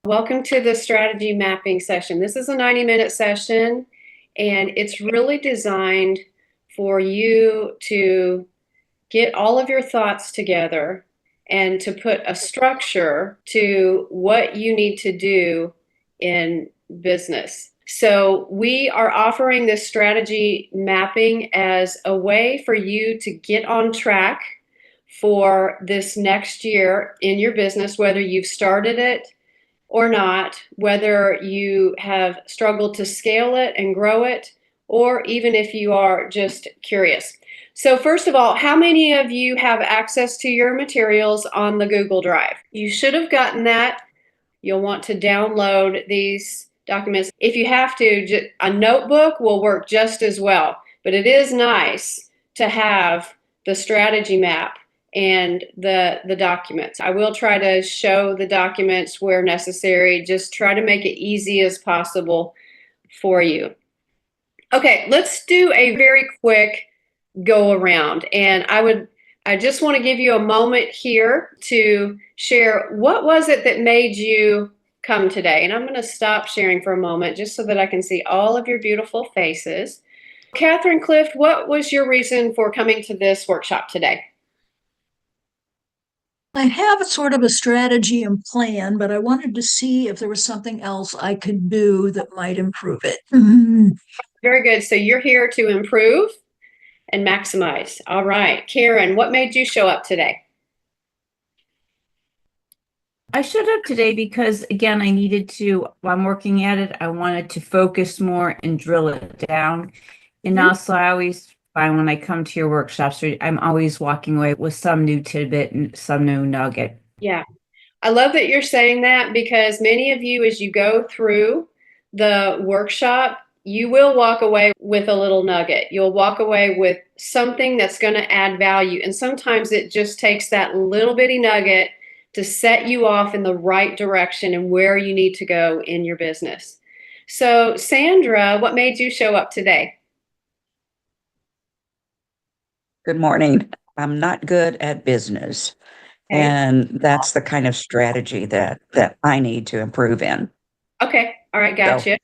Welcome to the strategy mapping session. This is a 90-minute session, and it's really designed for you to get all of your thoughts together and to put a structure to what you need to do in business. So we are offering this strategy mapping as a way for you to get on track for this next year in your business, whether you've started it or not, whether you have struggled to scale it and grow it, or even if you are just curious. So first of all, how many of you have access to your materials on the Google Drive? You should have gotten that. You'll want to download these documents. If you have to, a notebook will work just as well, but it is nice to have the strategy map and the documents. I will try to show the documents where necessary. Just try to make it easy as possible for you. Okay, let's do a very quick go around. And I just want to give you a moment here to share what was it that made you come today. And I'm going to stop sharing for a moment just so that I can see all of your beautiful faces. Catherine Clift, what was your reason for coming to this workshop today? I have a sort of a strategy and plan, but I wanted to see if there was something else I could do that might improve it. Very good. So you're here to improve and maximize. All right. Karen, what made you show up today? I showed up today because, again, while I'm working at it, I wanted to focus more and drill it down. And also, I always find when I come to your workshops, I'm always walking away with some new tidbit and some new nugget. Yeah. I love that you're saying that because many of you, as you go through the workshop, you will walk away with a little nugget. You'll walk away with something that's going to add value. And sometimes it just takes that little bitty nugget to set you off in the right direction and where you need to go in your business. So, Sandra, what made you show up today? Good morning. I'm not good at business, Okay. and that's the kind of strategy that I need to improve in. Okay. All right. Gotcha.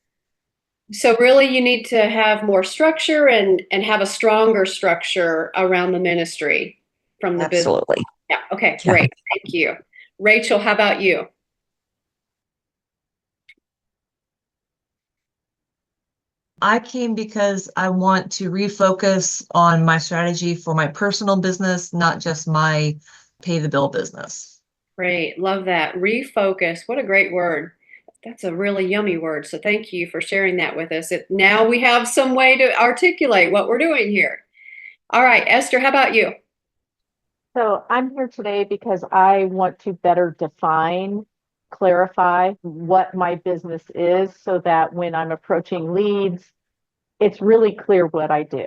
So really you need to have more structure and have a stronger structure around the ministry from the business. Absolutely. Yeah. Okay. Great. Thank you. Rachel, how about you? I came because I want to refocus on my strategy for my personal business, not just my pay the bill business. Great. Love that. Refocus. What a great word. That's a really yummy word. So thank you for sharing that with us. Now we have some way to articulate what we're doing here. All right, Esther, how about you? So I'm here today because I want to better define, clarify what my business is so that when I'm approaching leads, it's really clear what I do.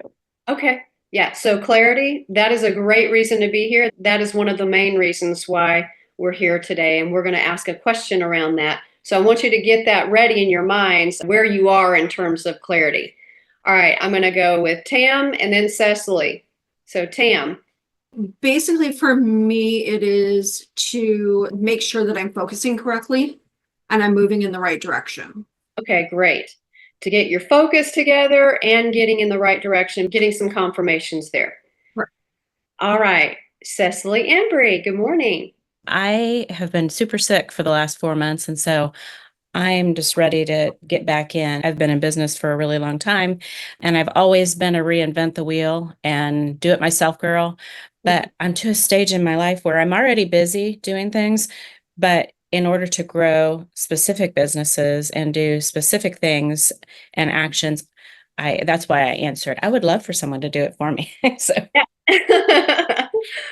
Okay. Yeah. So clarity, that is a great reason to be here. That is one of the main reasons why we're here today. And we're going to ask a question around that. So I want you to get that ready in your minds where you are in terms of clarity. All right. I'm going to go with Tam and then Cecily. So Tam. Basically, for me, it is to make sure that I'm focusing correctly and I'm moving in the right direction. Okay, great. To get your focus together and getting in the right direction, getting some confirmations there. Right. All right. Cecily Embry, good morning. I have been super sick for the last 4 months, and so I'm just ready to get back in. I've been in business for a really long time, and I've always been a reinvent the wheel and do it myself girl. But I'm to a stage in my life where I'm already busy doing things, but in order to grow specific businesses and do specific things and actions, that's why I answered. I would love for someone to do it for me. So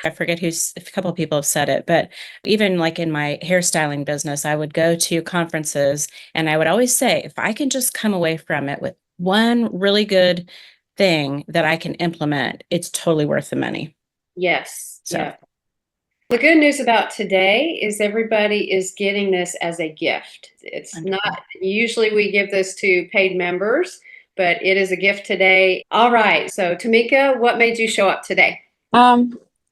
I forget a couple of people have said it, but even like in my hairstyling business, I would go to conferences and I would always say, if I can just come away from it with one really good thing that I can implement, it's totally worth the money. Yes. So. Yeah. The good news about today is everybody is getting this as a gift. It's not, usually we give this to paid members, but it is a gift today. All right. So Tamika, what made you show up today?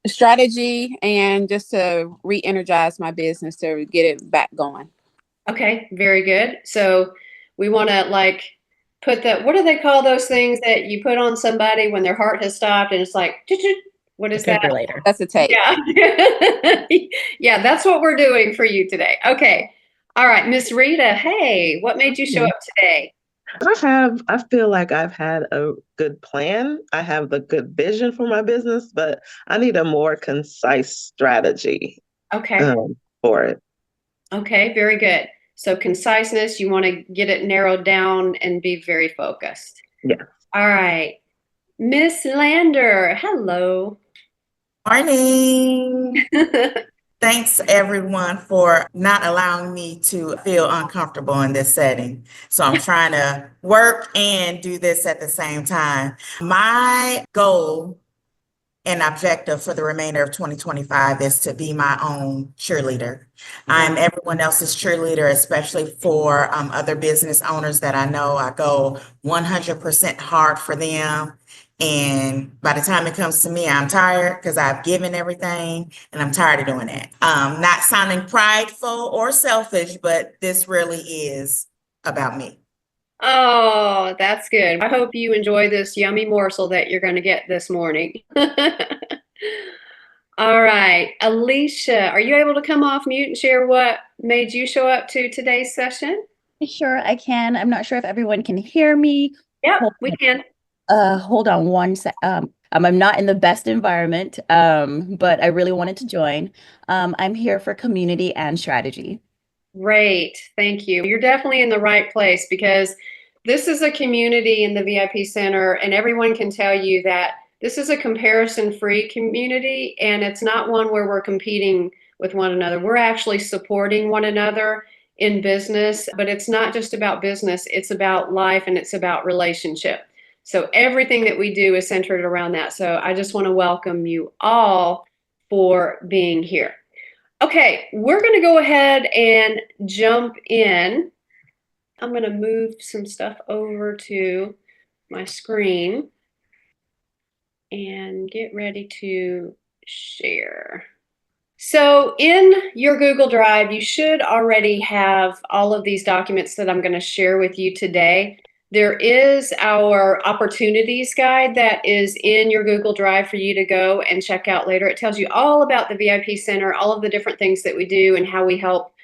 Strategy and just to re-energize my business to get it back going. Okay, very good. So we want to like put that, what do they call those things that you put on somebody when their heart has stopped and it's like, "Toot, toot." What is that? Defibrillator. That's a tape. Yeah. Yeah, that's what we're doing for you today. Okay. All right, Miss Rita, hey, what made you show up today? I feel like I've had a good plan. I have the good vision for my business, but I need a more concise strategy Okay. for it. Okay, very good. So conciseness, you want to get it narrowed down and be very focused. Yeah. All right. Miss Lander, hello. Morning. Thanks everyone for not allowing me to feel uncomfortable in this setting. So I'm trying to work and do this at the same time. My goal and objective for the remainder of 2025 is to be my own cheerleader. I'm everyone else's cheerleader, especially for other business owners that I know. I go 100% hard for them. And by the time it comes to me, I'm tired because I've given everything and I'm tired of doing that. Not sounding prideful or selfish, but this really is about me. Oh, that's good. I hope you enjoy this yummy morsel that you're going to get this morning. All right. Alicia, are you able to come off mute and share what made you show up to today's session? Sure, I can. I'm not sure if everyone can hear me. Yep, we can. Hold on one sec. I'm not in the best environment, but I really wanted to join. I'm here for community and strategy. Great. Thank you. You're definitely in the right place because this is a community in the VIP Center, and everyone can tell you that this is a comparison-free community, and it's not one where we're competing with one another. We're actually supporting one another in business, but it's not just about business. It's about life and it's about relationship. So everything that we do is centered around that. So I just want to welcome you all for being here. Okay, we're going to go ahead and jump in. I'm going to move some stuff over to my screen and get ready to share. So in your Google Drive, you should already have all of these documents that I'm going to share with you today. There is our opportunities guide that is in your Google Drive for you to go and check out later. It tells you all about the VIP Center, all of the different things that we do and how we help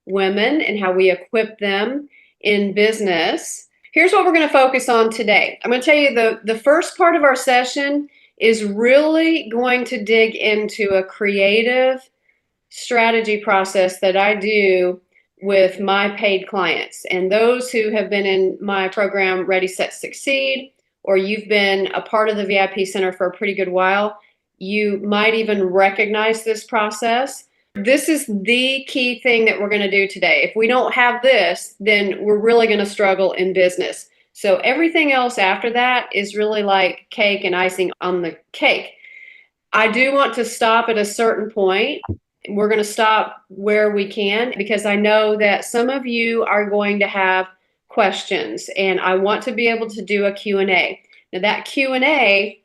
women and how we equip them in business. Here's what we're going to focus on today. I'm going to tell you the first part of our session is really going to dig into a creative strategy process that I do with my paid clients. And those who have been in my program, Ready, Set, Succeed, or you've been a part of the VIP Center for a pretty good while, you might even recognize this process. This is the key thing that we're going to do today. If we don't have this, then we're really going to struggle in business. So everything else after that is really like cake and icing on the cake. I do want to stop at a certain point. We're going to stop where we can because I know that some of you are going to have questions and I want to be able to do a Q&A. Now that Q&A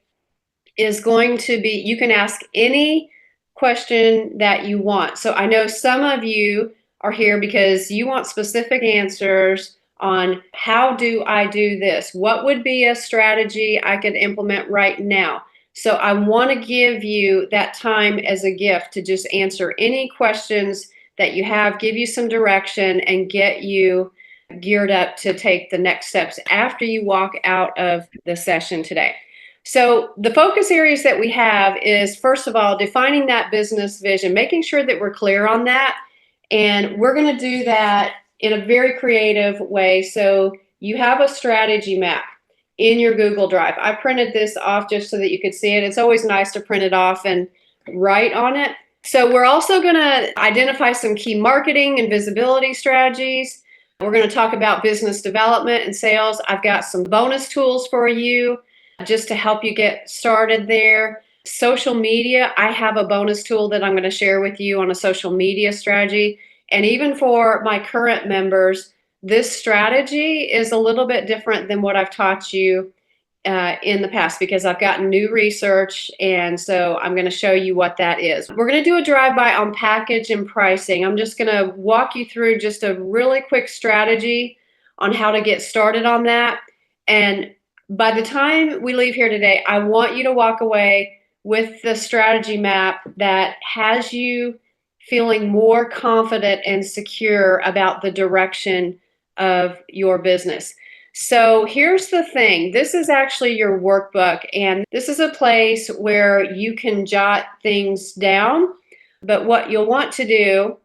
is going to be, you can ask any question that you want. So I know some of you are here because you want specific answers on how do I do this? What would be a strategy I could implement right now? So I want to give you that time as a gift to just answer any questions that you have, give you some direction, and get you geared up to take the next steps after you walk out of the session today. So the focus areas that we have is, first of all, defining that business vision, making sure that we're clear on that. And we're going to do that in a very creative way. So you have a strategy map in your Google Drive. I printed this off just so that you could see it. It's always nice to print it off and write on it. So we're also going to identify some key marketing and visibility strategies. We're going to talk about business development and sales. I've got some bonus tools for you just to help you get started there. Social media, I have a bonus tool that I'm going to share with you on a social media strategy. And even for my current members, this strategy is a little bit different than what I've taught you in the past because I've gotten new research, and so I'm going to show you what that is. We're going to do a drive-by on package and pricing. I'm just going to walk you through just a really quick strategy on how to get started on that. And by the time we leave here today, I want you to walk away with the strategy map that has you feeling more confident and secure about the direction of your business. So here's the thing. This is actually your workbook, and this is a place where you can jot things down. But what you'll want to do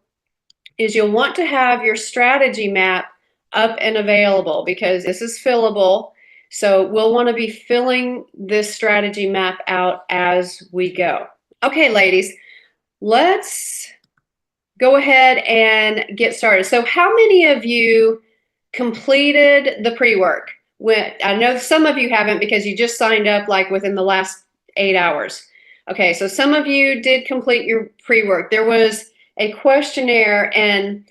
is you'll want to have your strategy map up and available because this is fillable. So we'll want to be filling this strategy map out as we go. Okay, ladies, let's go ahead and get started. So how many of you completed the pre-work? I know some of you haven't because you just signed up like within the last 8 hours. Okay, so some of you did complete your pre-work. There was a questionnaire, and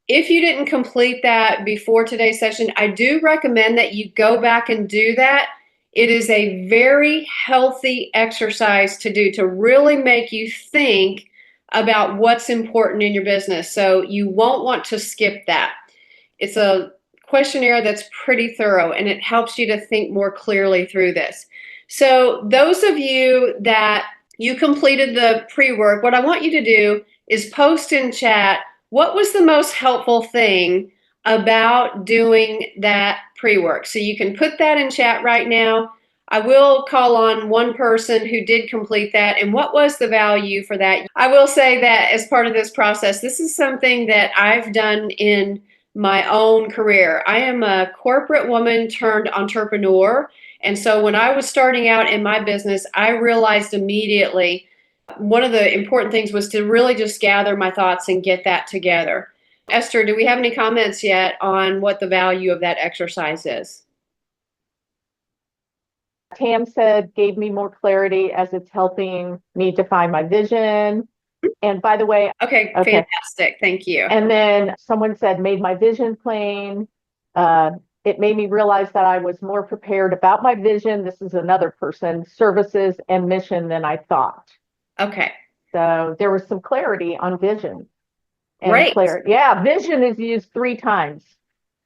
if you didn't complete that before today's session, I do recommend that you go back and do that. It is a very healthy exercise to do to really make you think about what's important in your business. So you won't want to skip that. It's a questionnaire that's pretty thorough, and it helps you to think more clearly through this. So those of you that you completed the pre-work, what I want you to do is post in chat, what was the most helpful thing about doing that pre-work? So you can put that in chat right now. I will call on one person who did complete that, and what was the value for that? I will say that as part of this process, this is something that I've done in my own career. I am a corporate woman turned entrepreneur. And so when I was starting out in my business, I realized immediately one of the important things was to really just gather my thoughts and get that together. Esther, do we have any comments yet on what the value of that exercise is? Tam said, gave me more clarity as it's helping me define my vision. And by the way, Okay, fantastic. Thank you. And then someone said, made my vision plain. It made me realize that I was more prepared about my vision. This is another person, services and mission than I thought. Okay. So there was some clarity on vision. And Great. Yeah, vision is used 3 times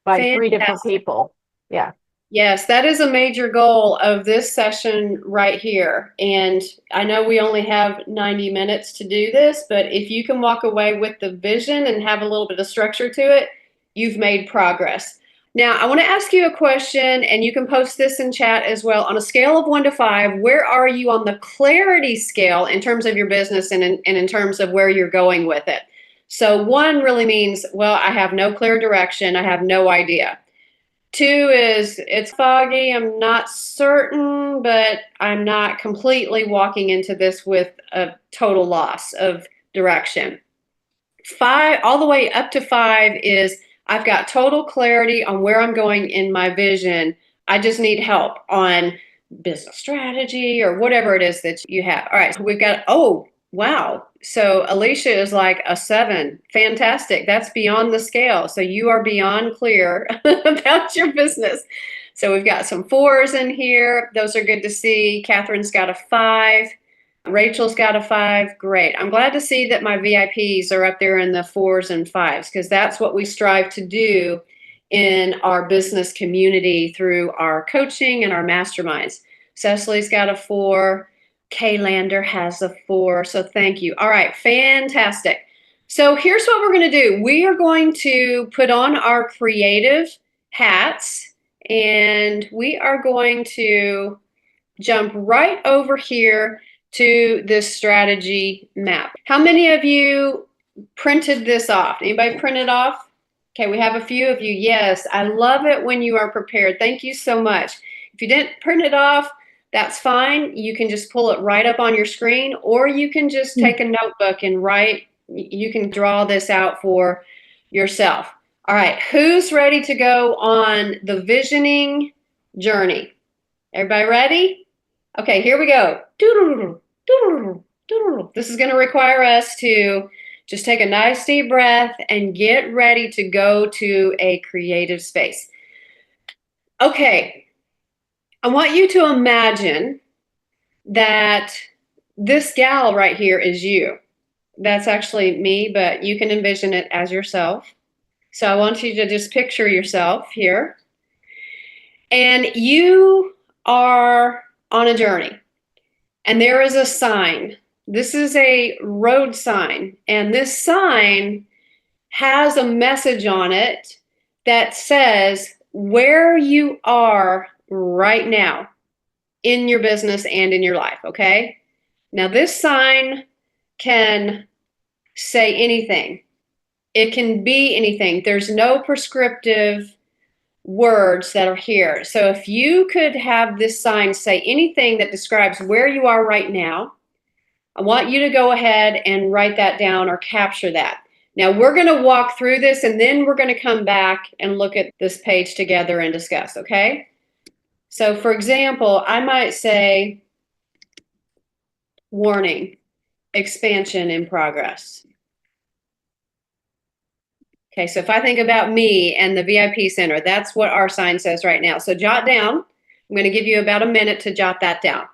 by 3 different people. Yeah. Yes, that is a major goal of this session right here. And I know we only have 90 minutes to do this, but if you can walk away with the vision and have a little bit of structure to it, you've made progress. Now, I want to ask you a question, and you can post this in chat as well. On a scale of 1 to 5, where are you on the clarity scale in terms of your business and in terms of where you're going with it? So 1 really means, well, I have no clear direction. I have no idea. 2 is it's foggy, I'm not certain, but I'm not completely walking into this with a total loss of direction. 5, all the way up to 5 is I've got total clarity on where I'm going in my vision. I just need help on business strategy or whatever it is that you have. All right, so we've got, oh, wow. So Alicia is like a 7. Fantastic. That's beyond the scale. So you are beyond clear about your business. So we've got some 4s in here. Those are good to see. Catherine's got a 5. Rachel's got a 5. Great. I'm glad to see that my VIPs are up there in the 4s and 5s because that's what we strive to do in our business community through our coaching and our masterminds. Cecily's got a 4. Kay Lander has a 4. So thank you. All right. Fantastic. So here's what we're going to do. We are going to put on our creative hats and we are going to jump right over here to this strategy map. How many of you printed this off? Anybody printed off? Okay, we have a few of you. Yes, I love it when you are prepared. Thank you so much. If you didn't print it off, that's fine. You can just pull it right up on your screen, or you can just take a notebook and write. You can draw this out for yourself. All right, who's ready to go on the visioning journey? Everybody ready? Okay, here we go. This is going to require us to just take a nice deep breath and get ready to go to a creative space. Okay, I want you to imagine that this gal right here is you. That's actually me, but you can envision it as yourself. So I want you to just picture yourself here. And you are on a journey. And there is a sign. This is a road sign. And this sign has a message on it that says where you are right now in your business and in your life, okay? Now, this sign can say anything. It can be anything. There's no prescriptive words that are here. So if you could have this sign say anything that describes where you are right now, I want you to go ahead and write that down or capture that. Now we're going to walk through this and then we're going to come back and look at this page together and discuss, okay? So for example, I might say, warning, expansion in progress. Okay, so if I think about me and the VIP Center, that's what our sign says right now. So jot down. I'm going to give you about a minute to jot that down.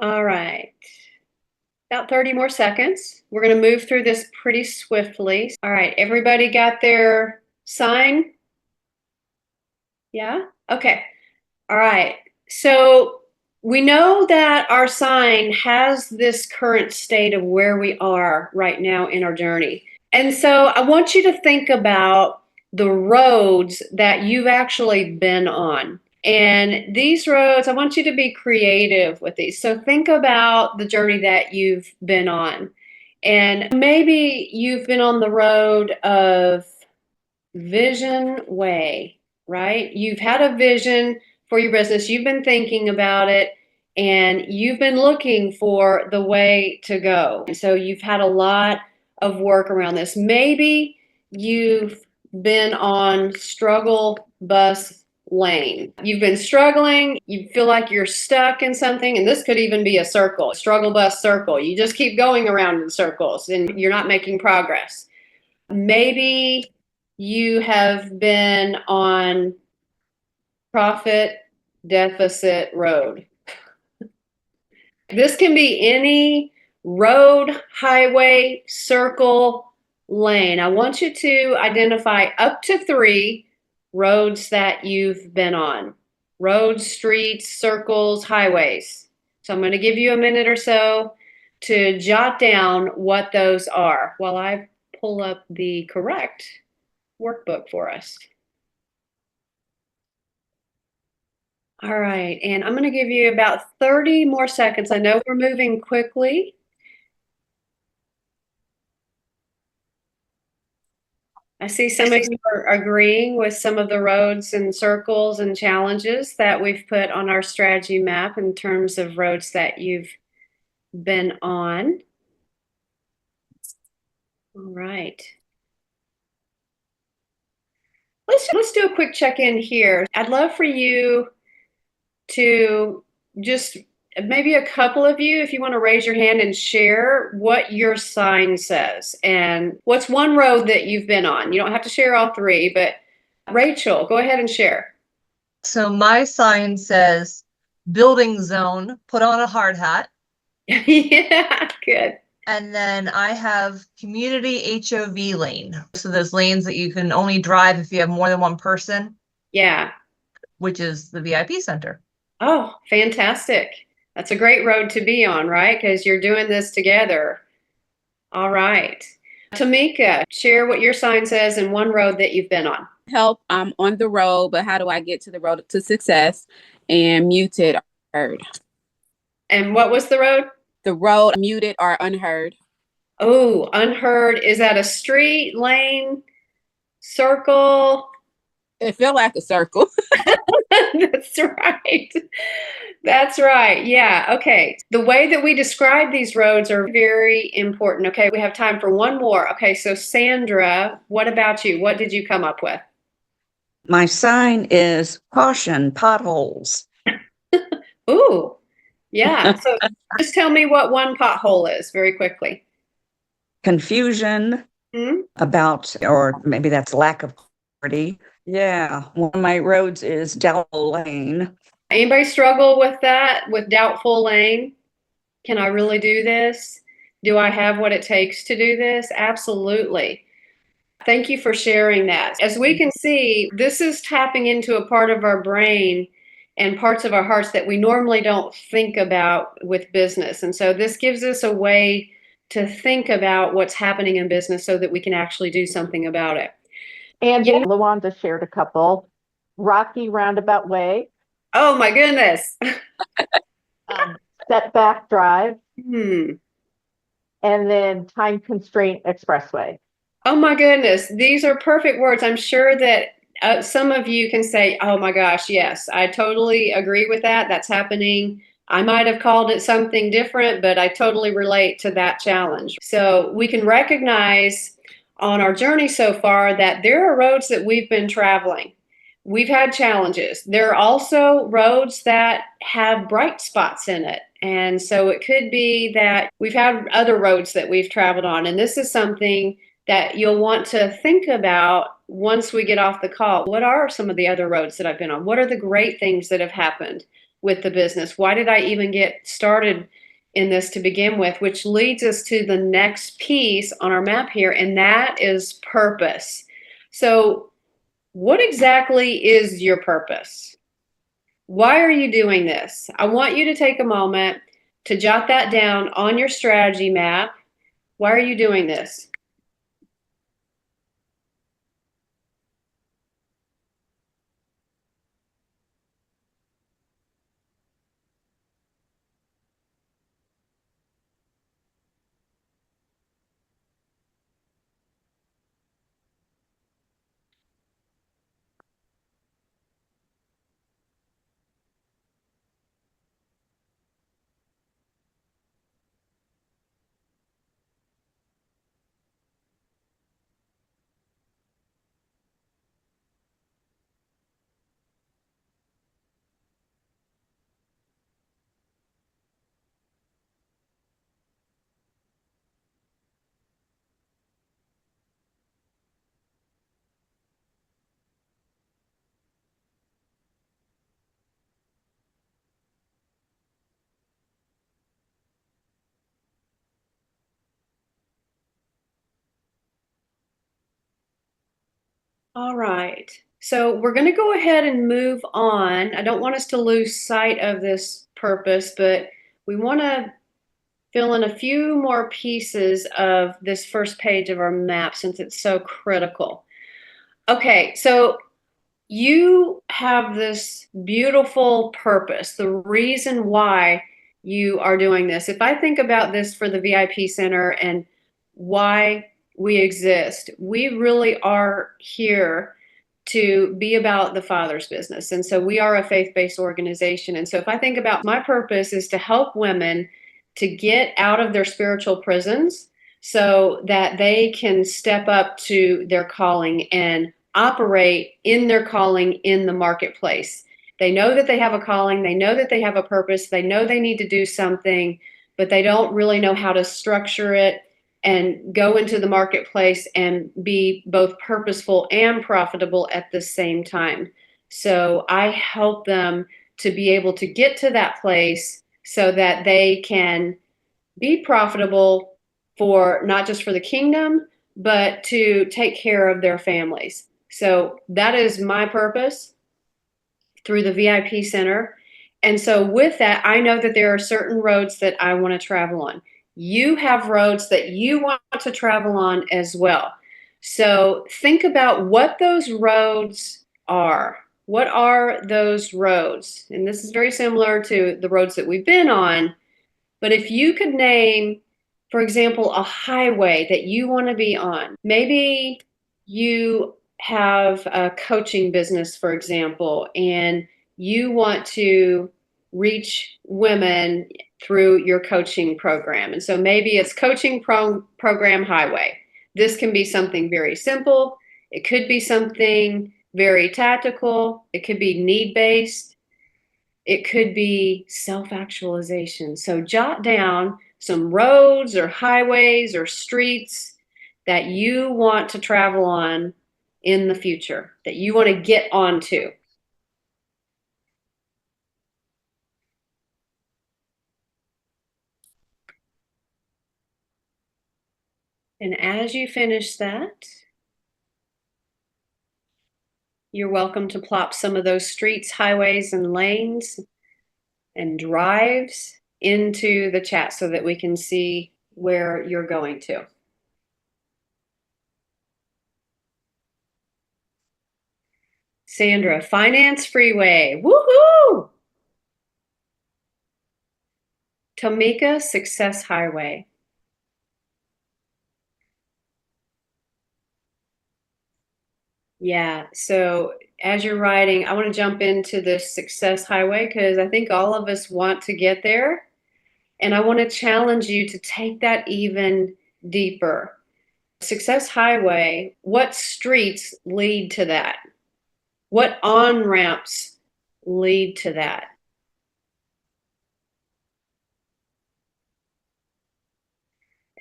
All right. About 30 more seconds. We're going to move through this pretty swiftly. All right, everybody got their sign? Yeah? Okay. All right. So we know that our sign has this current state of where we are right now in our journey. And so I want you to think about the roads that you've actually been on. And these roads, I want you to be creative with these. So think about the journey that you've been on. And maybe you've been on the road of vision way, right? You've had a vision for your business. You've been thinking about it and you've been looking for the way to go. And so you've had a lot of work around this. Maybe you've been on struggle bus lane. You've been struggling, you feel like you're stuck in something, and this could even be a circle, a struggle bus circle. You just keep going around in circles and you're not making progress. Maybe you have been on profit deficit road. This can be any road, highway, circle, lane. I want you to identify up to 3 roads that you've been on. Roads, streets, circles, highways. So I'm going to give you a minute or so to jot down what those are while I pull up the correct workbook for us. All right, and I'm going to give you about 30 more seconds. I know we're moving quickly. I see some of you are agreeing with some of the roads and circles and challenges that we've put on our strategy map in terms of roads that you've been on. All right. Let's do a quick check-in here. I'd love for you to just maybe a couple of you, if you want to raise your hand and share what your sign says and what's one road that you've been on. You don't have to share all 3, but Rachel, go ahead and share. So my sign says building zone, put on a hard hat. Yeah, good. And then I have community HOV lane. So those lanes that you can only drive if you have more than one person. Yeah. Which is the VIP Center. Oh, fantastic. That's a great road to be on, right? Because you're doing this together. All right. Tamika, share what your sign says and one road that you've been on. Help, I'm on the road, but how do I get to the road to success? And muted or heard. And what was the road? The road muted or unheard. Oh, unheard. Is that a street, lane, circle? It felt like a circle. That's right. That's right. Yeah. Okay. The way that we describe these roads are very important. Okay. We have time for one more. Okay. So Sandra, what about you? What did you come up with? My sign is caution, potholes. Ooh, yeah. So just tell me what one pothole is very quickly. Confusion Hmm? about, or maybe that's lack of clarity. Yeah, one of my roads is Doubtful Lane. Anybody struggle with that, with doubtful lane? Can I really do this? Do I have what it takes to do this? Absolutely. Thank you for sharing that. As we can see, this is tapping into a part of our brain and parts of our hearts that we normally don't think about with business. And so this gives us a way to think about what's happening in business so that we can actually do something about it. And Yeah. Luanda shared a couple. Rocky Roundabout Way, Oh my goodness. Setback Drive, Hmm. and then Time Constraint Expressway. Oh my goodness. These are perfect words. I'm sure that some of you can say, oh my gosh, yes, I totally agree with that. That's happening. I might have called it something different, but I totally relate to that challenge. So we can recognize on our journey so far that there are roads that we've been traveling. We've had challenges. There are also roads that have bright spots in it. And so it could be that we've had other roads that we've traveled on. And this is something that you'll want to think about once we get off the call. What are some of the other roads that I've been on? What are the great things that have happened with the business? Why did I even get started in this to begin with? Which leads us to the next piece on our map here, and that is purpose. So, what exactly is your purpose? Why are you doing this? I want you to take a moment to jot that down on your strategy map. Why are you doing this? All right. So we're going to go ahead and move on. I don't want us to lose sight of this purpose, but we want to fill in a few more pieces of this first page of our map since it's so critical. Okay, so you have this beautiful purpose, the reason why you are doing this. If I think about this for the VIP Center and why we exist, we really are here to be about the Father's business. And so we are a faith-based organization. And so if I think about my purpose is to help women to get out of their spiritual prisons so that they can step up to their calling and operate in their calling in the marketplace. They know that they have a calling, they know that they have a purpose, they know they need to do something, but they don't really know how to structure it and go into the marketplace and be both purposeful and profitable at the same time. So I help them to be able to get to that place so that they can be profitable for not just for the kingdom, but to take care of their families. So that is my purpose through the VIP Center. And so with that, I know that there are certain roads that I want to travel on. You have roads that you want to travel on as well. So think about what those roads are. What are those roads? And this is very similar to the roads that we've been on. But if you could name, for example, a highway that you want to be on, maybe you have a coaching business, for example, and you want to reach women through your coaching program. And so maybe it's coaching program highway. This can be something very simple. It could be something very tactical. It could be need-based. It could be self-actualization. So jot down some roads or highways or streets that you want to travel on in the future, that you want to get onto. And as you finish that, you're welcome to plop some of those streets, highways, and lanes and drives into the chat so that we can see where you're going to. Sandra, Finance Freeway. Woohoo! Tamika, Success Highway. Yeah, so as you're writing, I want to jump into the Success Highway because I think all of us want to get there. And I want to challenge you to take that even deeper. Success Highway, what streets lead to that? What on-ramps lead to that?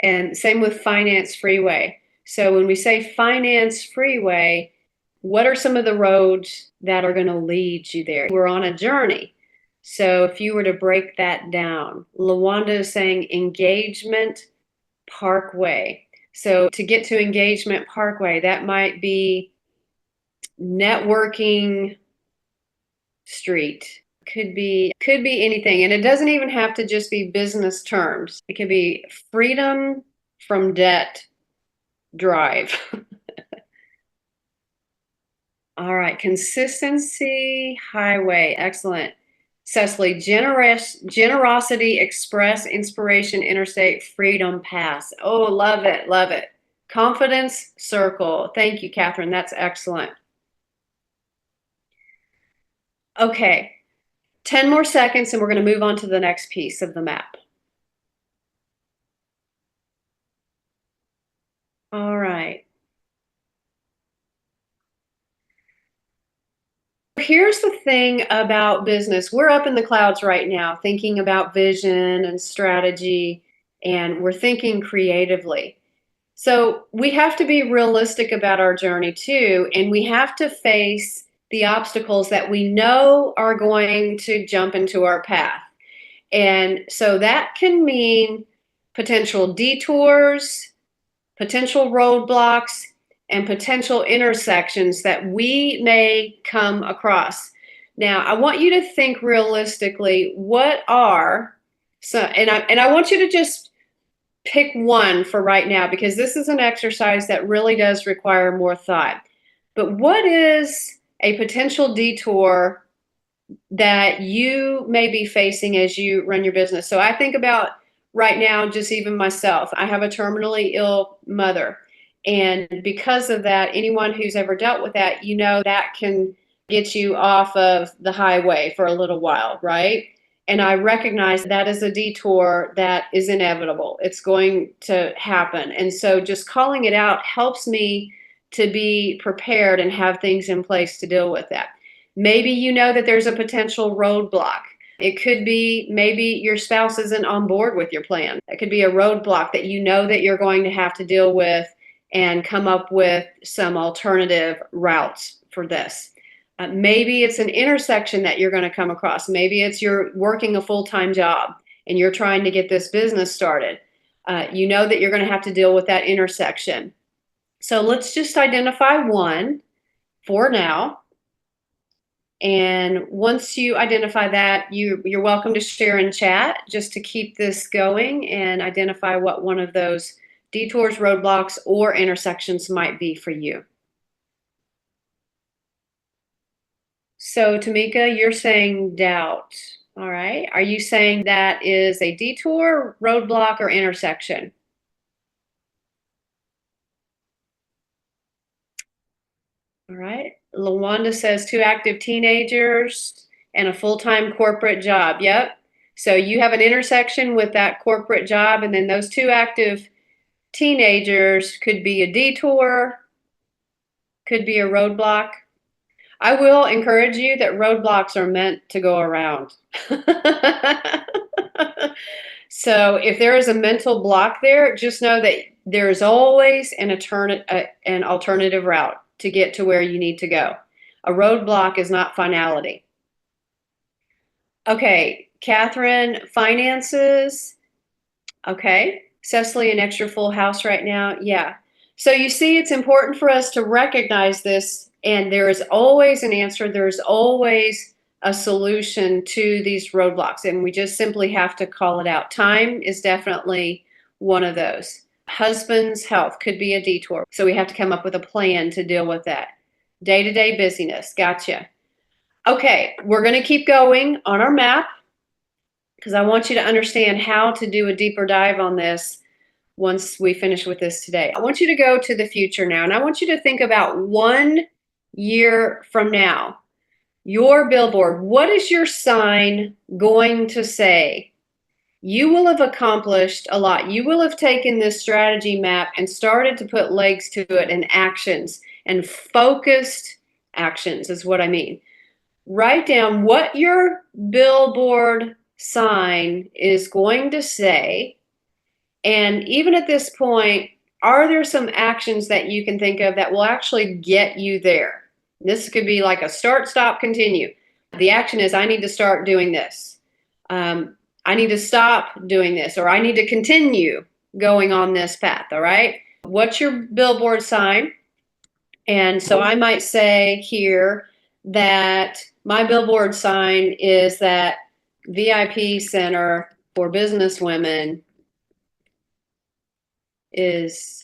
And same with Finance Freeway. So when we say Finance Freeway, what are some of the roads that are going to lead you there? We're on a journey. So if you were to break that down, Lawanda is saying Engagement Parkway. So to get to Engagement Parkway, that might be Networking Street. Could be anything. And it doesn't even have to just be business terms. It could be Freedom from Debt Drive. All right, Consistency Highway. Excellent. Cecily, Generosity Express, Inspiration Interstate, Freedom Pass. Oh, love it, love it. Confidence Circle. Thank you, Catherine. That's excellent. Okay, 10 more seconds and we're going to move on to the next piece of the map. All right. Here's the thing about business. We're up in the clouds right now thinking about vision and strategy, and we're thinking creatively. So we have to be realistic about our journey too, and we have to face the obstacles that we know are going to jump into our path. And so that can mean potential detours, potential roadblocks, and potential intersections that we may come across. Now, I want you to think realistically, what are and I want you to just pick one for right now because this is an exercise that really does require more thought. But what is a potential detour that you may be facing as you run your business? So I think about right now, just even myself, I have a terminally ill mother. And because of that, anyone who's ever dealt with that, you know that can get you off of the highway for a little while, right? And I recognize that is a detour that is inevitable. It's going to happen. And so just calling it out helps me to be prepared and have things in place to deal with that. Maybe you know that there's a potential roadblock. It could be maybe your spouse isn't on board with your plan. It could be a roadblock that you know that you're going to have to deal with and come up with some alternative routes for this. Maybe it's an intersection that you're going to come across. Maybe it's you're working a full-time job and you're trying to get this business started. You know that you're going to have to deal with that intersection. So let's just identify one for now. And once you identify that, you're welcome to share in chat just to keep this going and identify what one of those detours, roadblocks, or intersections might be for you. So Tamika, you're saying doubt. All right. Are you saying that is a detour, roadblock, or intersection? All right. Lawanda says 2 active teenagers and a full-time corporate job. Yep. So you have an intersection with that corporate job, and then those 2 active teenagers could be a detour, could be a roadblock. I will encourage you that roadblocks are meant to go around. So if there is a mental block there, just know that there's always an alternative route to get to where you need to go. A roadblock is not finality. Okay, Catherine, finances. Okay, Cecily, an extra full house right now. Yeah. So you see, it's important for us to recognize this, and there is always an answer. There's always a solution to these roadblocks, and we just simply have to call it out. Time is definitely one of those. Husband's health could be a detour, so we have to come up with a plan to deal with that. Day-to-day busyness, gotcha. Okay, we're going to keep going on our map because I want you to understand how to do a deeper dive on this once we finish with this today. I want you to go to the future now, and I want you to think about 1 year from now. Your billboard, what is your sign going to say? You will have accomplished a lot. You will have taken this strategy map and started to put legs to it and actions, and focused actions is what I mean. Write down what your billboard sign is going to say. And even at this point, are there some actions that you can think of that will actually get you there? This could be like a start, stop, continue. The action is I need to start doing this. I need to stop doing this, or I need to continue going on this path, all right? What's your billboard sign? And so I might say here that my billboard sign is that VIP Center for Business Women is,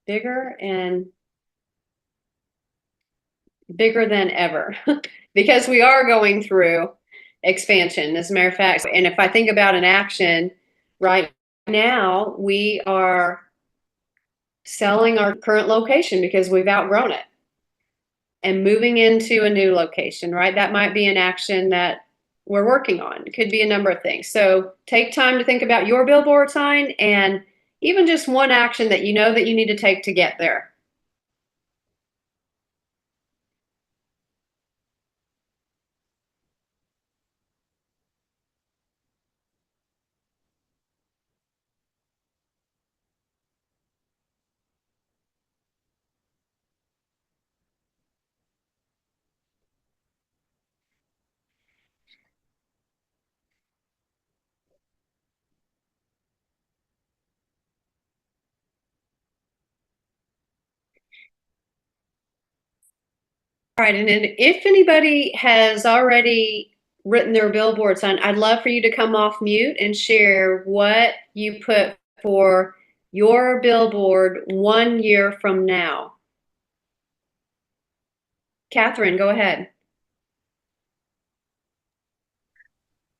bigger and bigger than ever because we are going through expansion, as a matter of fact. And if I think about an action right now, we are selling our current location because we've outgrown it and moving into a new location, right? That might be an action that we're working on. It could be a number of things. So take time to think about your billboard sign and even just one action that you know that you need to take to get there. All right, and then if anybody has already written their billboard sign, I'd love for you to come off mute and share what you put for your billboard 1 year from now. Catherine, go ahead.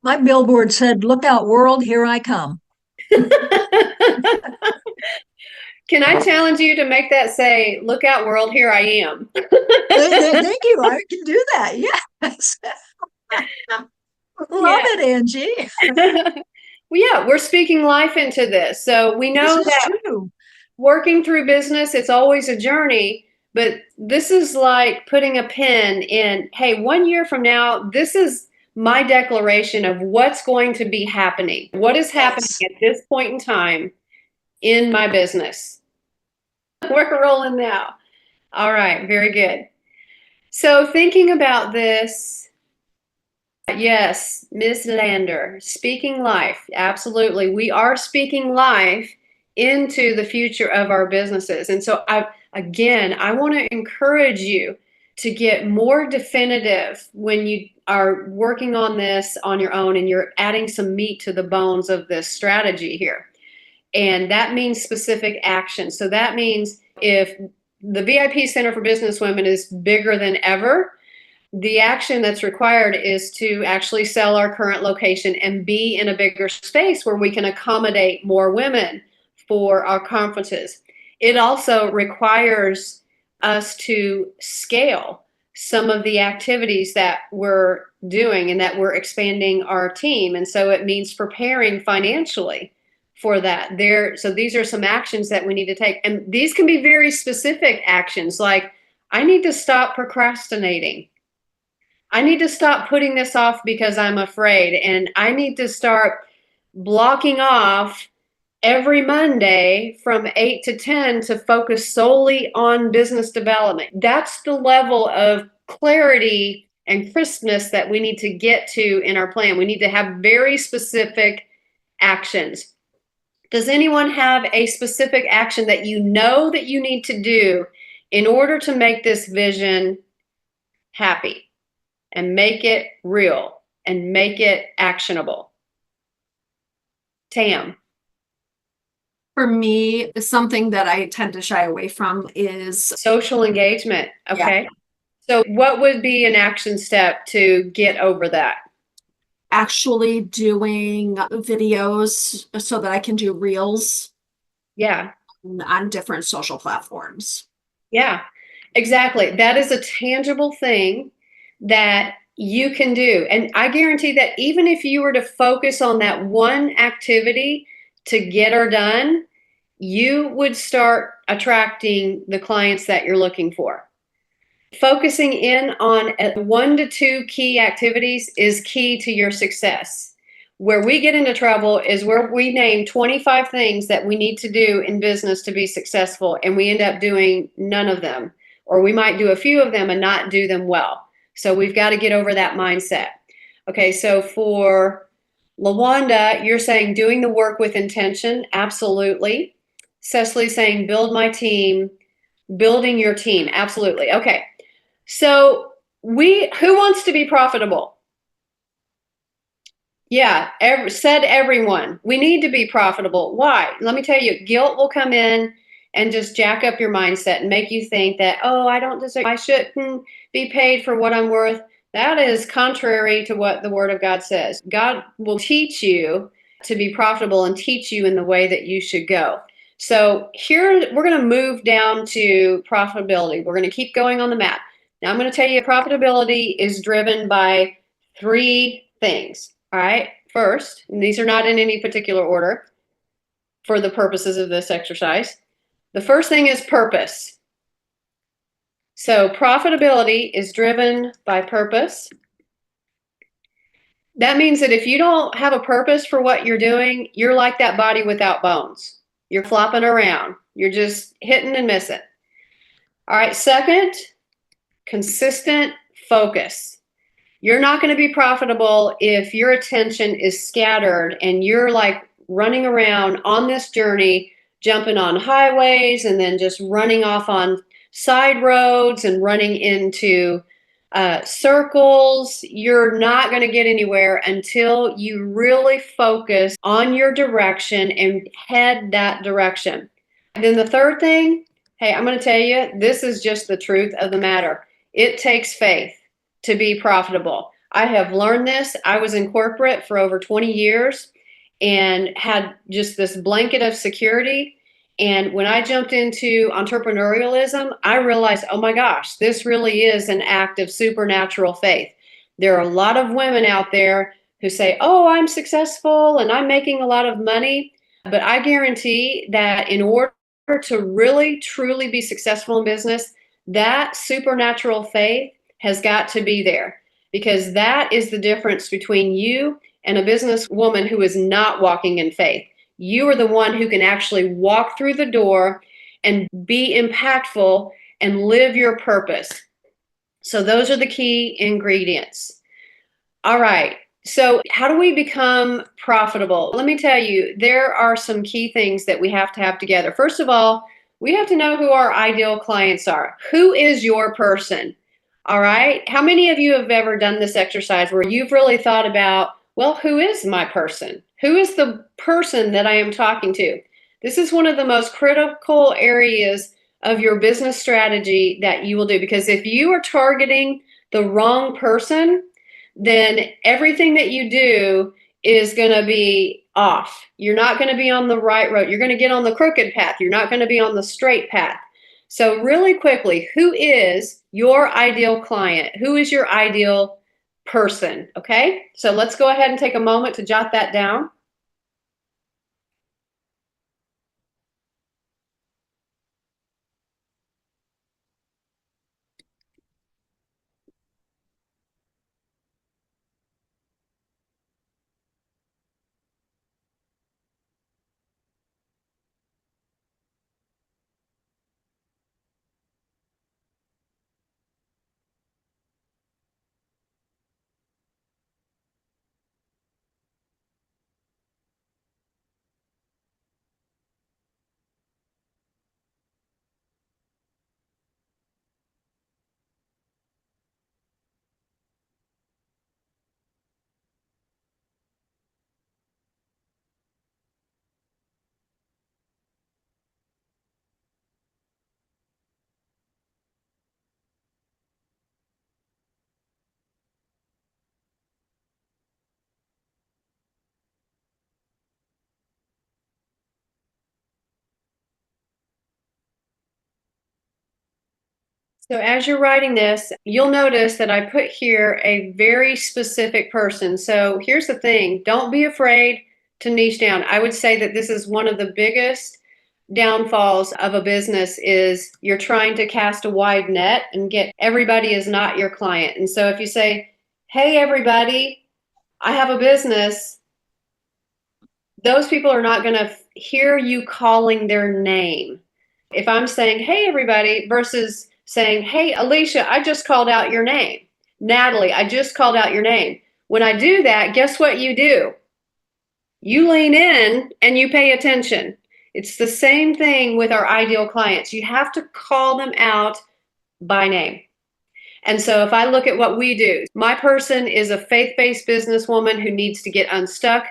My billboard said, "Look out, world, here I come." Can I challenge you to make that say, "Look out, world, here I am"? Thank you. I can do that. Yes. Love it, Angie. Well, yeah, we're speaking life into this. So we know that true. Working through business, it's always a journey, but this is like putting a pin in, hey, 1 year from now, this is my declaration of what's going to be happening. What is happening at this point in time in my business? We're rolling now. All right, very good. So thinking about this, yes, Ms. Lander, speaking life, absolutely. We are speaking life into the future of our businesses. And so I want to encourage you to get more definitive when you are working on this on your own and you're adding some meat to the bones of this strategy here. And that means specific action. So that means if the VIP Center for Business Women is bigger than ever, the action that's required is to actually sell our current location and be in a bigger space where we can accommodate more women for our conferences. It also requires us to scale some of the activities that we're doing and that we're expanding our team. And so it means preparing financially for that. So these are some actions that we need to take. And these can be very specific actions, like I need to stop procrastinating. I need to stop putting this off because I'm afraid. And I need to start blocking off every Monday from 8 to 10 to focus solely on business development. That's the level of clarity and crispness that we need to get to in our plan. We need to have very specific actions. Does anyone have a specific action that you know that you need to do in order to make this vision happy and make it real and make it actionable? Tam. For me, something that I tend to shy away from is social engagement. Okay. Yeah. So what would be an action step to get over that? Actually doing videos so that I can do reels. Yeah. On different social platforms. Yeah, exactly. That is a tangible thing that you can do. And I guarantee that even if you were to focus on that one activity to get her done, you would start attracting the clients that you're looking for. Focusing in on 1 to 2 key activities is key to your success. Where we get into trouble is where we name 25 things that we need to do in business to be successful, and we end up doing none of them, or we might do a few of them and not do them well. So we've got to get over that mindset. Okay, so for LaWanda, you're saying doing the work with intention. Absolutely. Cecily's saying build my team, building your team. Absolutely. Okay. So who wants to be profitable? Yeah, said everyone. We need to be profitable. Why? Let me tell you, guilt will come in and just jack up your mindset and make you think that, oh, I don't deserve, I shouldn't be paid for what I'm worth. That is contrary to what the Word of God says. God will teach you to be profitable and teach you in the way that you should go. So here, we're going to move down to profitability. We're going to keep going on the map. Now, I'm going to tell you profitability is driven by 3 things. All right. First, and these are not in any particular order for the purposes of this exercise. The first thing is purpose. So profitability is driven by purpose. That means that if you don't have a purpose for what you're doing, you're like that body without bones. You're flopping around. You're just hitting and missing. All right. Second, consistent focus. You're not going to be profitable if your attention is scattered and you're like running around on this journey, jumping on highways and then just running off on side roads and running into circles. You're not going to get anywhere until you really focus on your direction and head that direction. And then the third thing, hey, I'm going to tell you, this is just the truth of the matter. It takes faith to be profitable. I have learned this. I was in corporate for over 20 years and had just this blanket of security. And when I jumped into entrepreneurialism, I realized, oh my gosh, this really is an act of supernatural faith. There are a lot of women out there who say, oh, I'm successful and I'm making a lot of money. But I guarantee that in order to really, truly be successful in business, that supernatural faith has got to be there, because that is the difference between you and a businesswoman who is not walking in faith. You are the one who can actually walk through the door and be impactful and live your purpose. So those are the key ingredients. All right. So how do we become profitable? Let me tell you, there are some key things that we have to have together. First of all, we have to know who our ideal clients are. Who is your person? All right. How many of you have ever done this exercise where you've really thought about, well, who is my person? Who is the person that I am talking to? This is one of the most critical areas of your business strategy that you will do, because if you are targeting the wrong person, then everything that you do is going to be off. You're not going to be on the right road. You're going to get on the crooked path. You're not going to be on the straight path. So really quickly, who is your ideal client? Who is your ideal person? Okay, so let's go ahead and take a moment to jot that down. So as you're writing this, you'll notice that I put here a very specific person. So here's the thing, don't be afraid to niche down. I would say that this is one of the biggest downfalls of a business is you're trying to cast a wide net and get everybody is not your client. And so if you say, hey, everybody, I have a business, those people are not going to hear you calling their name. If I'm saying, hey, everybody, versus saying, hey, Alicia, I just called out your name. Natalie, I just called out your name. When I do that, guess what you do? You lean in and you pay attention. It's the same thing with our ideal clients. You have to call them out by name. And so if I look at what we do, my person is a faith-based businesswoman who needs to get unstuck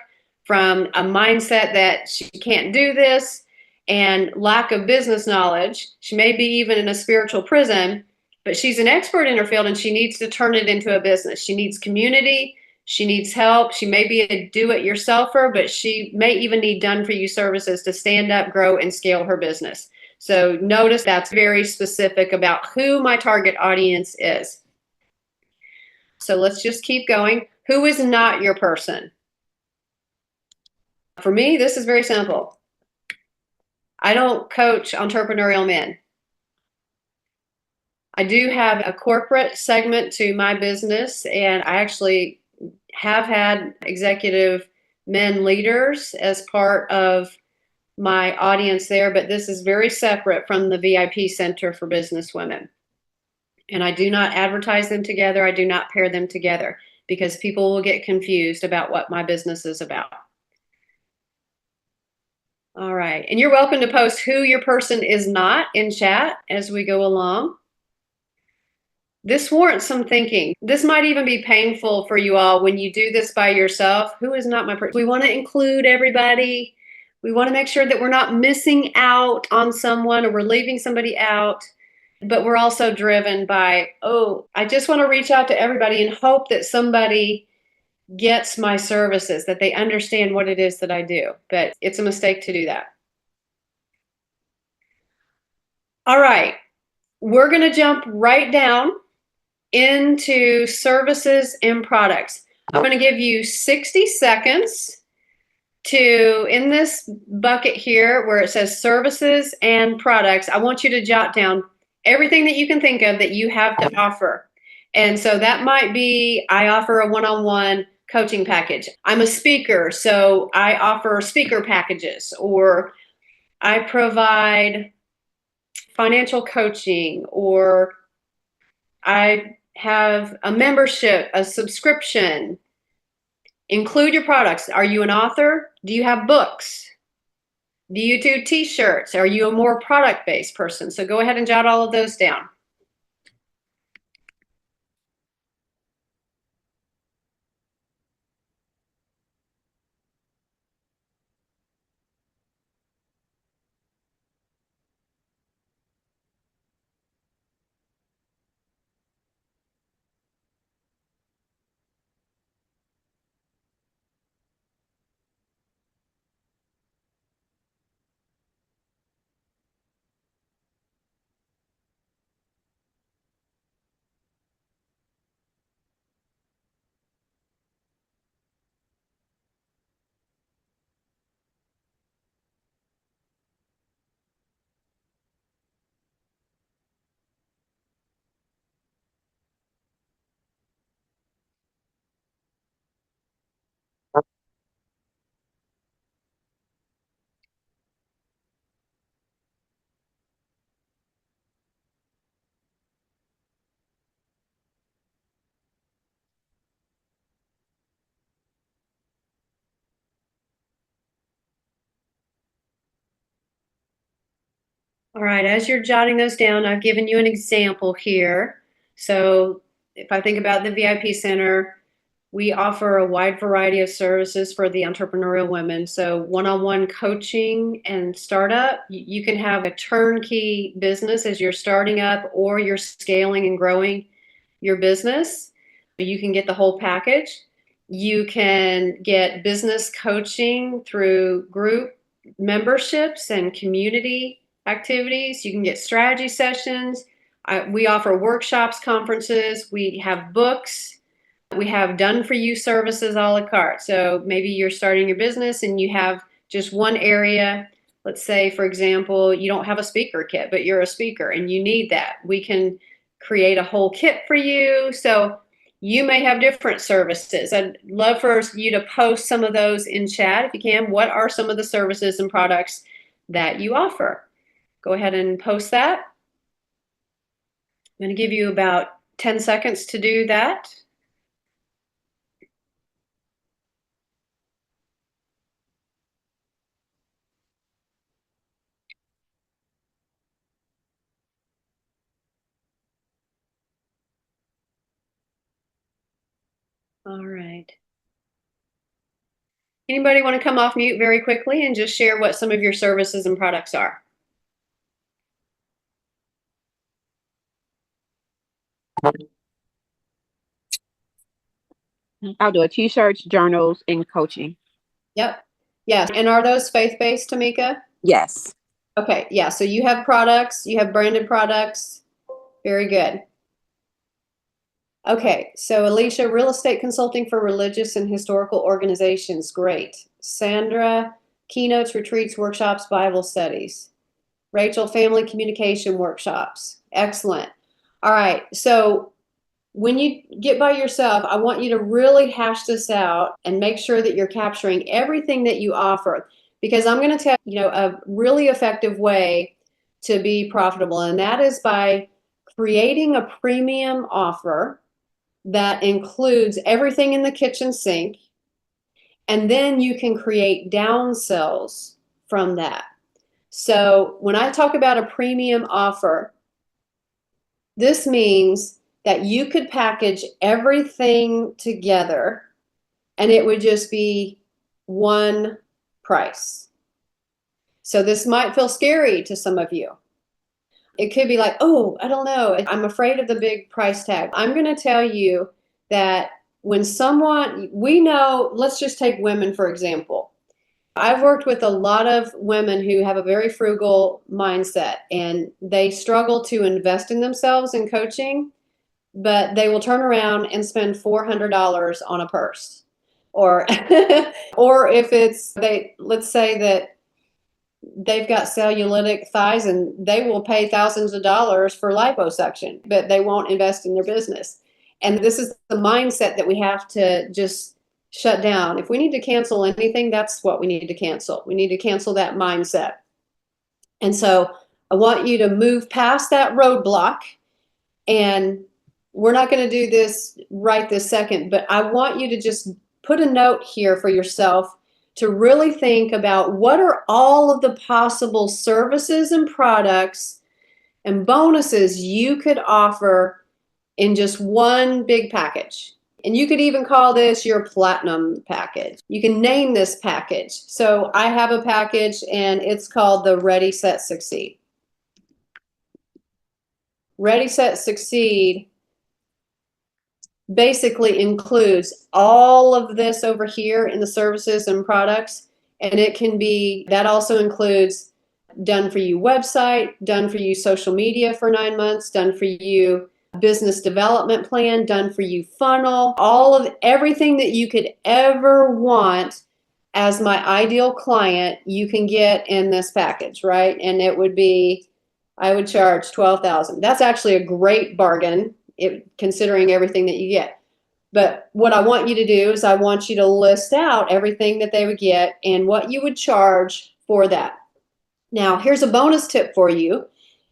from a mindset that she can't do this and lack of business knowledge. She may be even in a spiritual prison, but she's an expert in her field and she needs to turn it into a business. She needs community. She needs help. She may be a do-it-yourselfer, but she may even need done-for-you services to stand up, grow, and scale her business. So notice that's very specific about who my target audience is. So let's just keep going. Who is not your person? For me, this is very simple. I don't coach entrepreneurial men. I do have a corporate segment to my business, and I actually have had executive men leaders as part of my audience there, but this is very separate from the VIP Center for Business Women. And I do not advertise them together. I do not pair them together because people will get confused about what my business is about. All right. And you're welcome to post who your person is not in chat as we go along. This warrants some thinking. This might even be painful for you all when you do this by yourself. Who is not my person? We want to include everybody. We want to make sure that we're not missing out on someone or we're leaving somebody out. But we're also driven by, oh, I just want to reach out to everybody and hope that somebody gets my services, that they understand what it is that I do. But it's a mistake to do that. All right. We're going to jump right down into services and products. I'm going to give you 60 seconds to, in this bucket here where it says services and products, I want you to jot down everything that you can think of that you have to offer. And so that might be, I offer a one-on-one coaching package. I'm a speaker, so I offer speaker packages, or I provide financial coaching, or I have a membership, a subscription. Include your products. Are you an author? Do you have books? Do you do t-shirts? Are you a more product-based person? So go ahead and jot all of those down. All right, as you're jotting those down, I've given you an example here. So if I think about the VIP Center, we offer a wide variety of services for the entrepreneurial women. So one-on-one coaching and startup. You can have a turnkey business as you're starting up or you're scaling and growing your business. You can get the whole package. You can get business coaching through group memberships and community activities. You can get strategy sessions. We offer workshops, conferences, we have books, we have done for you services a la carte. So maybe you're starting your business and you have just one area. Let's say, for example, you don't have a speaker kit, but you're a speaker and you need that. We can create a whole kit for you. So you may have different services. I'd love for you to post some of those in chat if you can. What are some of the services and products that you offer? Go ahead and post that. I'm going to give you about 10 seconds to do that. All right. Anybody want to come off mute very quickly and just share what some of your services and products are? I'll do it. T-shirts, journals, and coaching. Yep. Yes. And are those faith-based, Tamika? Yes. Okay. Yeah. So you have products, you have branded products. Very good. Okay. So Alicia, real estate consulting for religious and historical organizations. Great. Sandra, keynotes, retreats, workshops, Bible studies. Rachel, family communication workshops. Excellent. All right. So when you get by yourself, I want you to really hash this out and make sure that you're capturing everything that you offer, because I'm going to tell you a really effective way to be profitable, and that is by creating a premium offer that includes everything in the kitchen sink, and then you can create downsells from that. So when I talk about a premium offer, this means that you could package everything together and it would just be one price. So this might feel scary to some of you. It could be like, oh, I don't know, I'm afraid of the big price tag. I'm going to tell you that when we know, let's just take women, for example. I've worked with a lot of women who have a very frugal mindset and they struggle to invest in themselves in coaching, but they will turn around and spend $400 on a purse. Or or if let's say that they've got cellulitic thighs and they will pay thousands of dollars for liposuction, but they won't invest in their business. And this is the mindset that we have to just shut down. If we need to cancel anything, that's what we need to cancel. We need to cancel that mindset. And so I want you to move past that roadblock, and we're not going to do this right this second, but I want you to just put a note here for yourself to really think about what are all of the possible services and products and bonuses you could offer in just one big package. And you could even call this your platinum package. You can name this package. So I have a package and it's called the Ready, Set, Succeed. Ready, Set, Succeed basically includes all of this over here in the services and products. And that also includes done for you website, done for you social media for 9 months, done for you business development plan, done for you funnel, everything that you could ever want as my ideal client, you can get in this package, right? And I would charge $12,000. That's actually a great bargain, considering everything that you get. But what I want you to do is I want you to list out everything that they would get and what you would charge for that. Now, here's a bonus tip for you.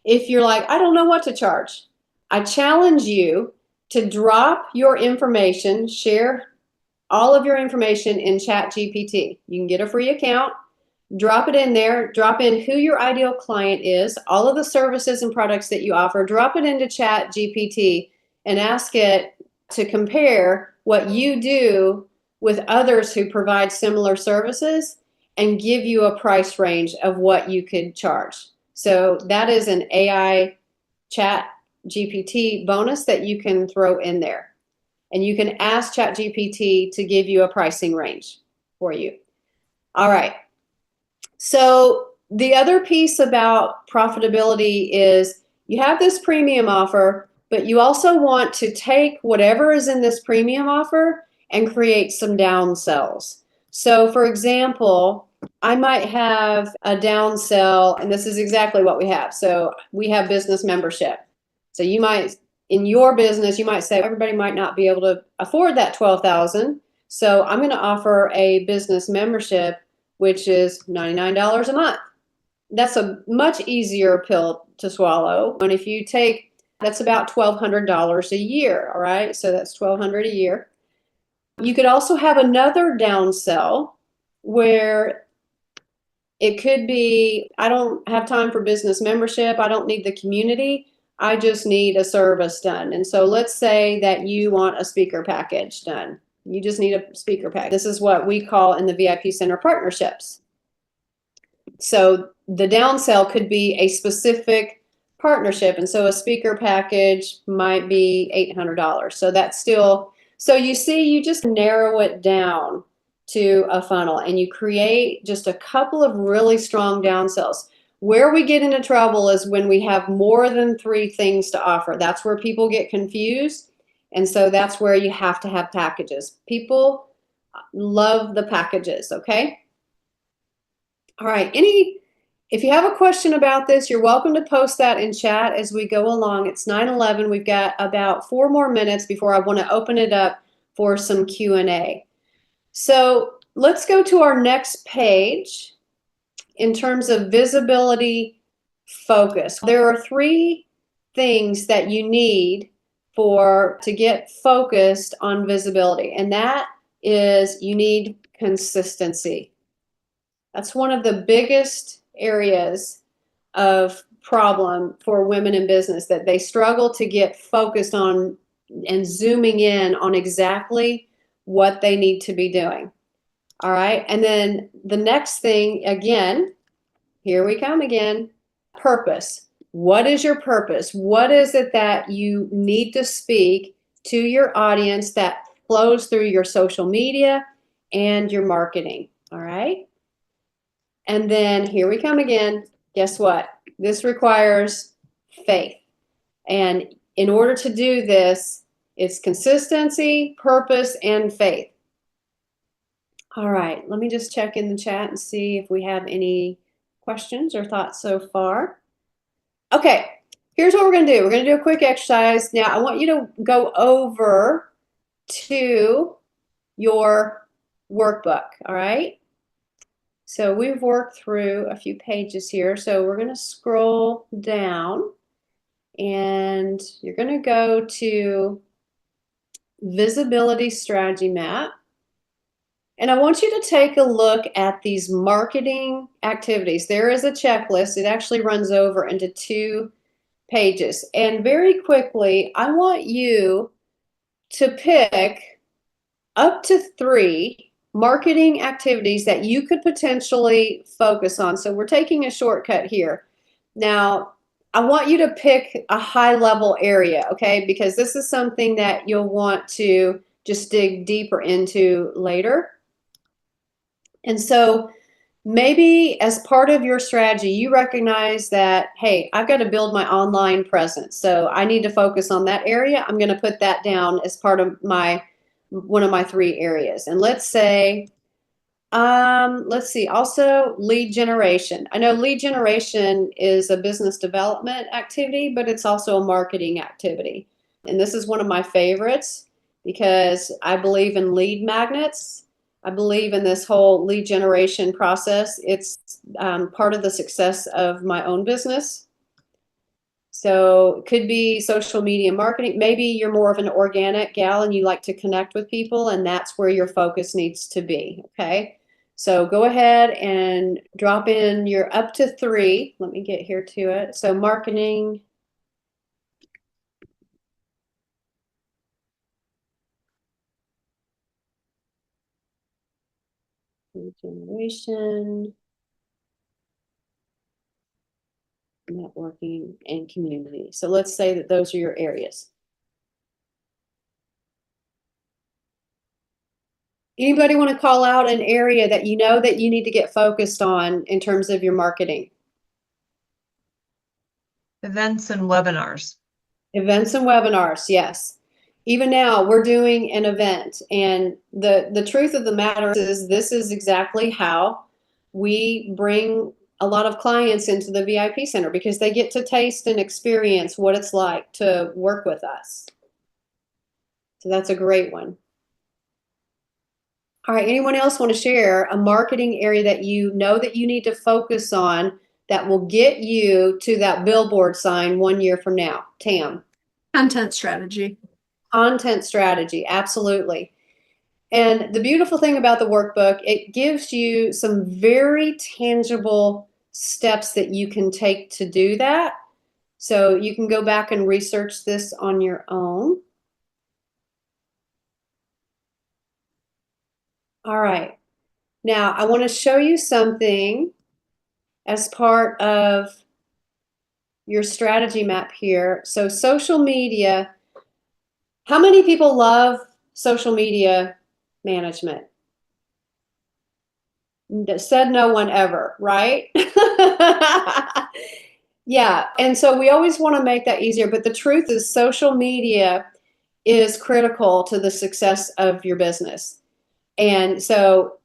If you're like, I don't know what to charge, I challenge you to drop your information, share all of your information in ChatGPT. You can get a free account, drop it in there, drop in who your ideal client is, all of the services and products that you offer, drop it into ChatGPT and ask it to compare what you do with others who provide similar services and give you a price range of what you could charge. So that is an AI Chat GPT bonus that you can throw in there. And you can ask ChatGPT to give you a pricing range for you. All right. So the other piece about profitability is you have this premium offer, but you also want to take whatever is in this premium offer and create some downsells. So for example, I might have a downsell, and this is exactly what we have. So we have business membership. So you might, in your business, you might say everybody might not be able to afford that $12,000. So I'm going to offer a business membership, which is $99 a month. That's a much easier pill to swallow. And if you take, that's about $1,200 a year. All right. So that's $1,200 a year. You could also have another downsell where it could be, I don't have time for business membership. I don't need the community. I just need a service done. And so let's say that you want a speaker package done. You just need a speaker package. This is what we call in the VIP Center partnerships. So the downsell could be a specific partnership. And so a speaker package might be $800. So that's still, so you see, you just narrow it down to a funnel and you create just a couple of really strong downsells. Where we get into trouble is when we have more than 3 things to offer. That's where people get confused. And so that's where you have to have packages. People love the packages, okay? All right, if you have a question about this, you're welcome to post that in chat as we go along. It's 9:11. We've got about 4 more minutes before I want to open it up for some Q&A. So let's go to our next page in terms of visibility focus. There are 3 things that you need to get focused on visibility, and that is you need consistency. That's one of the biggest areas of problem for women in business, that they struggle to get focused on and zooming in on exactly what they need to be doing. All right. And then the next thing, again, here we come again, purpose. What is your purpose? What is it that you need to speak to your audience that flows through your social media and your marketing? All right. And then here we come again. Guess what? This requires faith. And in order to do this, it's consistency, purpose, and faith. All right, let me just check in the chat and see if we have any questions or thoughts so far. Okay, here's what we're going to do. We're going to do a quick exercise. Now, I want you to go over to your workbook, all right? So we've worked through a few pages here. So we're going to scroll down and you're going to go to Visibility Strategy Map. And I want you to take a look at these marketing activities. There is a checklist. It actually runs over into 2 pages. And very quickly, I want you to pick up to 3 marketing activities that you could potentially focus on. So we're taking a shortcut here. Now, I want you to pick a high-level area, okay? Because this is something that you'll want to just dig deeper into later. And so maybe as part of your strategy, you recognize that, hey, I've got to build my online presence. So I need to focus on that area. I'm going to put that down as part of one of my 3 areas. And let's say, let's see, also lead generation. I know lead generation is a business development activity, but it's also a marketing activity. And this is one of my favorites because I believe in lead magnets. I believe in this whole lead generation process. It's part of the success of my own business. So it could be social media marketing. Maybe you're more of an organic gal and you like to connect with people, and that's where your focus needs to be, okay? So go ahead and drop in your up to 3. Let me get here to it. So marketing. Lead generation. Networking and community. So let's say that those are your areas. Anybody want to call out an area that you know that you need to get focused on in terms of your marketing? Events and webinars. Events and webinars, yes. Even now, we're doing an event, and the truth of the matter is this is exactly how we bring a lot of clients into the VIP center, because they get to taste and experience what it's like to work with us. So that's a great one. All right, anyone else want to share a marketing area that you know that you need to focus on that will get you to that billboard sign 1 year from now? Tam. Content strategy. Content strategy, absolutely. And the beautiful thing about the workbook, it gives you some very tangible steps that you can take to do that. So you can go back and research this on your own. All right. Now, I want to show you something as part of your strategy map here. So social media, how many people love social media management? Said no one ever, right? Yeah, and so we always want to make that easier, but the truth is social media is critical to the success of your business. And so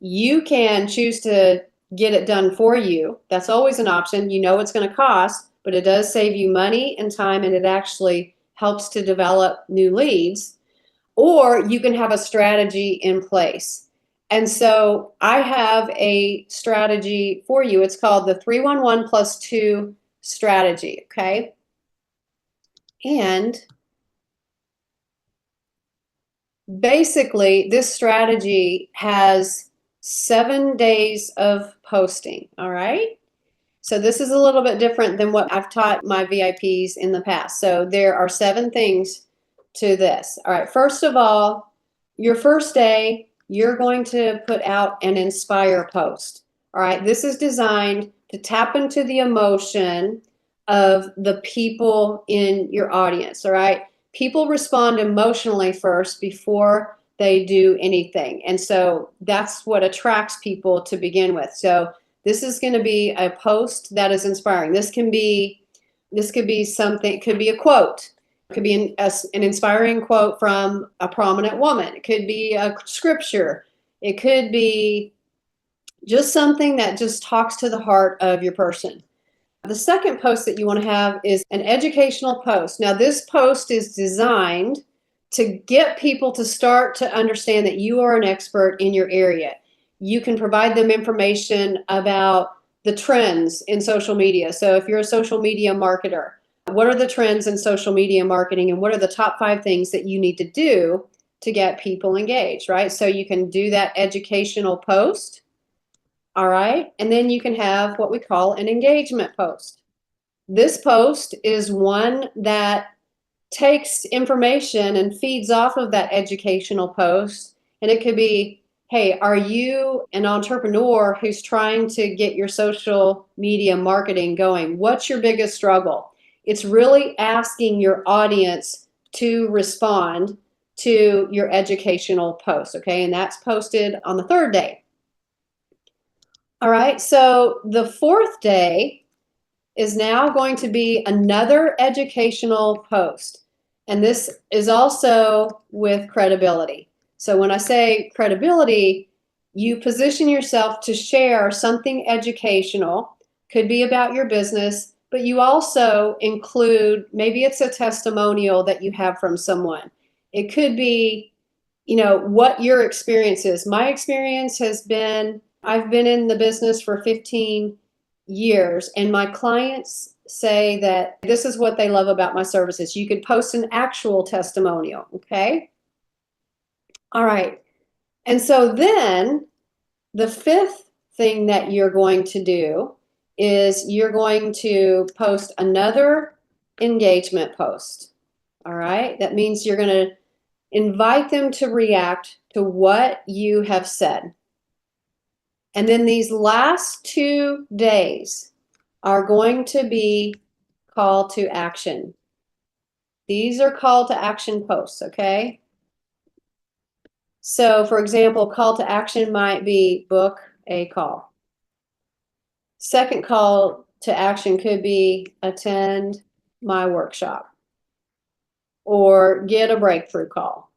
you can choose to get it done for you. That's always an option. You know it's going to cost, but it does save you money and time, and it actually helps to develop new leads. Or you can have a strategy in place. And so I have a strategy for you. It's called the 3-1-1+2 strategy, okay? And basically, this strategy has 7 days of posting, all right? So this is a little bit different than what I've taught my VIPs in the past. So there are 7 things to this. All right, first of all, your first day, you're going to put out an inspire post. All right, this is designed to tap into the emotion of the people in your audience, all right? People respond emotionally first before they do anything. And so that's what attracts people to begin with. So this is going to be a post that is inspiring. This could be something, it could be a quote. It could be an inspiring quote from a prominent woman. It could be a scripture. It could be just something that just talks to the heart of your person. The second post that you want to have is an educational post. Now, this post is designed to get people to start to understand that you are an expert in your area. You can provide them information about the trends in social media. So if you're a social media marketer, what are the trends in social media marketing, and what are the top 5 things that you need to do to get people engaged, right? So you can do that educational post. All right, and then you can have what we call an engagement post. This post is one that takes information and feeds off of that educational post. And it could be, hey, are you an entrepreneur who's trying to get your social media marketing going? What's your biggest struggle? It's really asking your audience to respond to your educational post, okay? And that's posted on the 3rd day. All right, so the 4th day is now going to be another educational post. And this is also with credibility. So when I say credibility, you position yourself to share something educational, could be about your business, but you also include, maybe it's a testimonial that you have from someone. It could be, you know, what your experience is. My experience has been, I've been in the business for 15 years, and my clients say that this is what they love about my services. You could post an actual testimonial, okay? All right. And so then the 5th thing that you're going to do is you're going to post another engagement post. All right. That means you're going to invite them to react to what you have said. And then these last 2 days are going to be call to action. These are call to action posts, okay? So for example, call to action might be book a call. Second call to action could be attend my workshop or get a breakthrough call.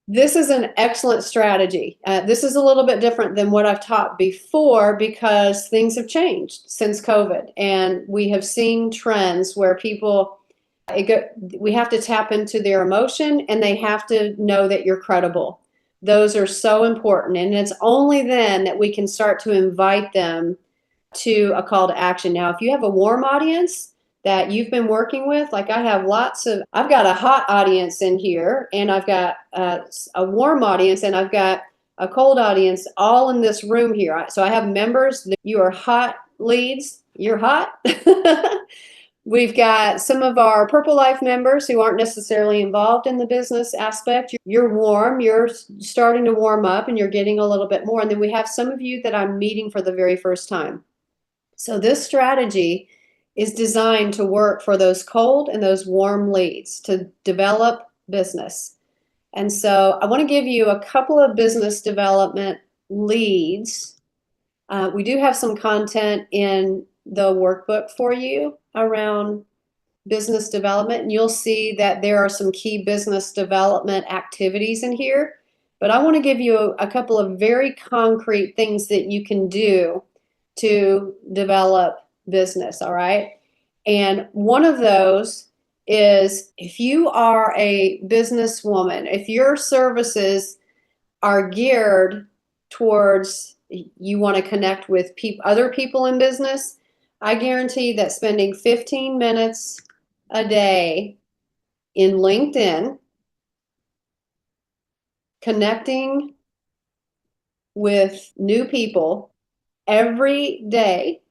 This is an excellent strategy. This is a little bit different than what I've taught before because things have changed since COVID, and we have seen trends where people, we have to tap into their emotion, and they have to know that you're credible. Those are so important, and it's only then that we can start to invite them to a call to action. Now, if you have a warm audience that you've been working with, like I've got a hot audience in here, and I've got a warm audience, and I've got a cold audience all in this room here. So I have members that you are hot leads, you're hot. We've got some of our Purple Life members who aren't necessarily involved in the business aspect. You're warm, you're starting to warm up, and you're getting a little bit more. And then we have some of you that I'm meeting for the very first time. So this strategy is designed to work for those cold and those warm leads to develop business. And so I want to give you a couple of business development leads. We do have some content in the workbook for you around business development, and you'll see that there are some key business development activities in here. But I want to give you a couple of very concrete things that you can do to develop business, all right? And one of those is if you are a businesswoman, if your services are geared towards you want to connect with other people in business, I guarantee that spending 15 minutes a day in LinkedIn, connecting with new people every day,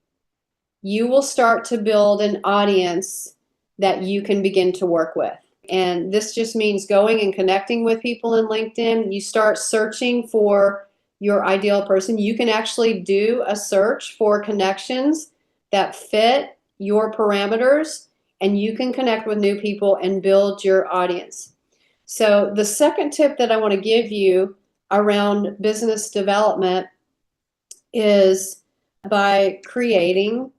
you will start to build an audience that you can begin to work with. And this just means going and connecting with people in LinkedIn. You start searching for your ideal person. You can actually do a search for connections that fit your parameters, and you can connect with new people and build your audience. So the second tip that I want to give you around business development is by creating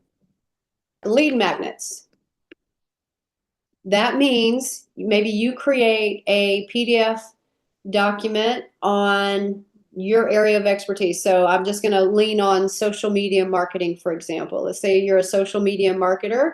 lead magnets. That means maybe you create a PDF document on your area of expertise. So I'm just going to lean on social media marketing, for example. Let's say you're a social media marketer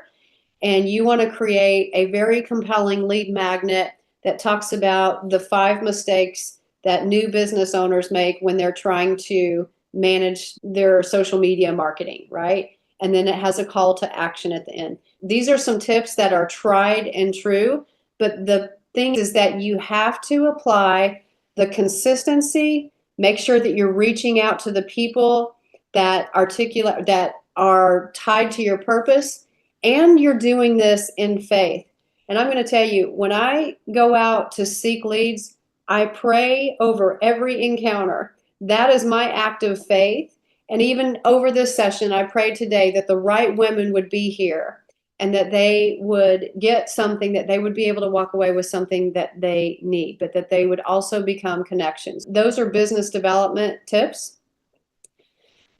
and you want to create a very compelling lead magnet that talks about the 5 mistakes that new business owners make when they're trying to manage their social media marketing, right? And then it has a call to action at the end. These are some tips that are tried and true, but the thing is that you have to apply the consistency, make sure that you're reaching out to the people that are tied to your purpose, and you're doing this in faith. And I'm going to tell you, when I go out to seek leads, I pray over every encounter. That is my act of faith. And even over this session, I prayed today that the right women would be here and that they would get something, that they would be able to walk away with something that they need, but that they would also become connections. Those are business development tips.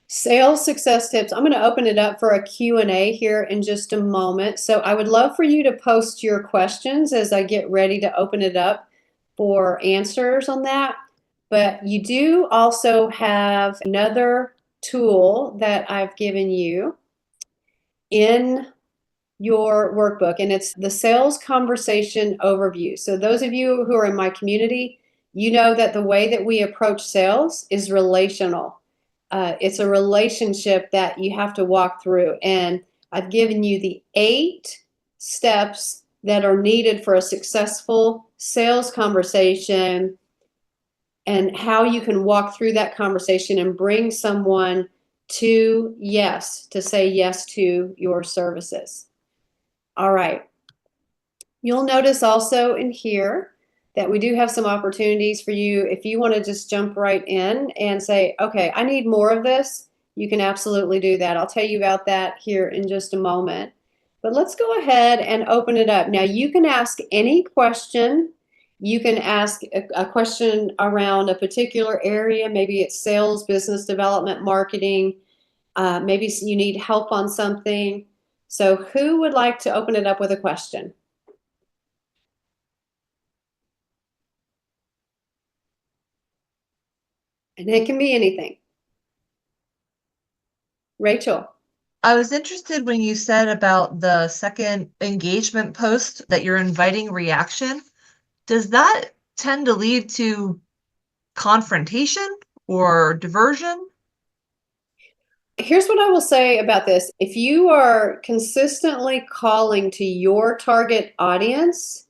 Sales success tips. I'm going to open it up for a Q&A here in just a moment. So I would love for you to post your questions as I get ready to open it up for answers on that. But you do also have another tool that I've given you in your workbook, and it's the sales conversation overview. So those of you who are in my community, you know that the way that we approach sales is relational. It's a relationship that you have to walk through. And I've given you the 8 steps that are needed for a successful sales conversation and how you can walk through that conversation and bring someone to say yes to your services. All right. You'll notice also in here that we do have some opportunities for you. If you want to just jump right in and say, okay, I need more of this, you can absolutely do that. I'll tell you about that here in just a moment. But let's go ahead and open it up. Now you can ask any question You can ask a question around a particular area. Maybe it's sales, business development, marketing. Maybe you need help on something. So who would like to open it up with a question? And it can be anything. Rachel. I was interested when you said about the second engagement post that you're inviting reaction. Does that tend to lead to confrontation or diversion? Here's what I will say about this. If you are consistently calling to your target audience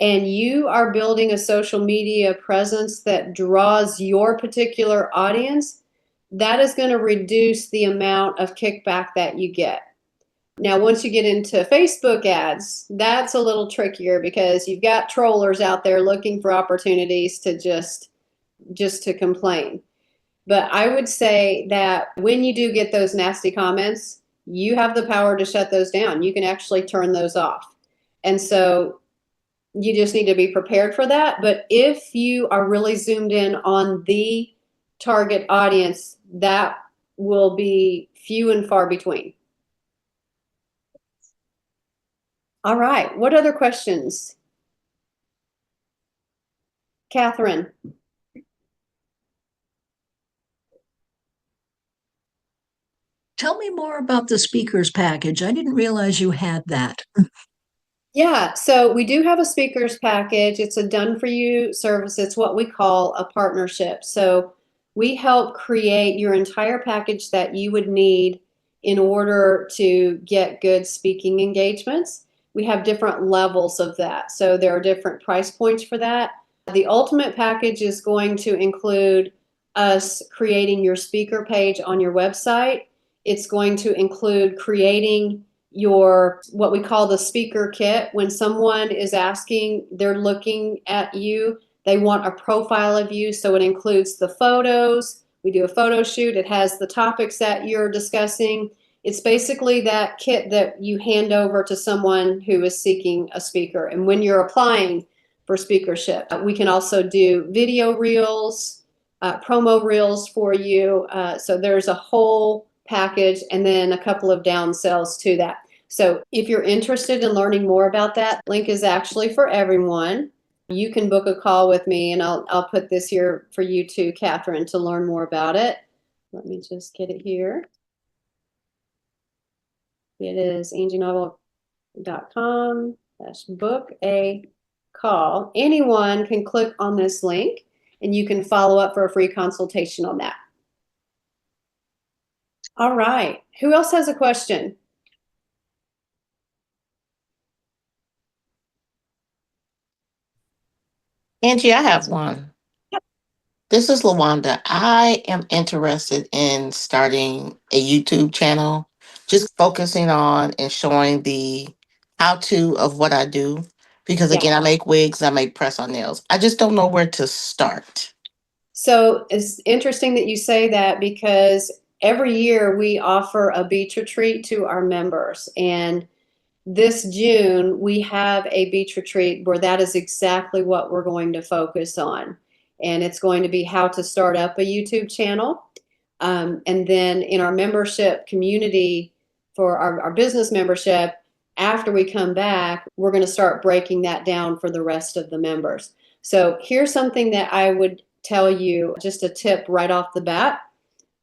and you are building a social media presence that draws your particular audience, that is going to reduce the amount of kickback that you get. Now, once you get into Facebook ads, that's a little trickier because you've got trollers out there looking for opportunities to just to complain. But I would say that when you do get those nasty comments, you have the power to shut those down. You can actually turn those off. And so you just need to be prepared for that. But if you are really zoomed in on the target audience, that will be few and far between. All right. What other questions? Catherine. Tell me more about the speakers package. I didn't realize you had that. Yeah, so we do have a speakers package. It's a done for you service. It's what we call a partnership. So we help create your entire package that you would need in order to get good speaking engagements. We have different levels of that. So there are different price points for that. The ultimate package is going to include us creating your speaker page on your website. It's going to include creating your what we call the speaker kit. When someone is asking, they're looking at you, they want a profile of you, so it includes the photos. We do a photo shoot. It has the topics that you're discussing. It's basically that kit that you hand over to someone who is seeking a speaker. And when you're applying for speakership, we can also do video reels, promo reels for you. So there's a whole package and then a couple of down sells to that. So if you're interested in learning more about that, link is actually for everyone. You can book a call with me and I'll put this here for you too, Catherine, to learn more about it. Let me just get it here. It is angienovel.com/book a call. Anyone can click on this link and you can follow up for a free consultation on that. All right. Who else has a question? Angie, I have one. This is Lawanda. I am interested in starting a YouTube channel, just focusing on and showing the how-to of what I do. Because Yeah. again, I make wigs, I make press-on nails. I just don't know where to start. So it's interesting that you say that because every year we offer a beach retreat to our members. And this June, we have a beach retreat where that is exactly what we're going to focus on. And it's going to be how to start up a YouTube channel. And then in our membership community for our business membership, after we come back, we're going to start breaking that down for the rest of the members. So here's something that I would tell you, just a tip right off the bat.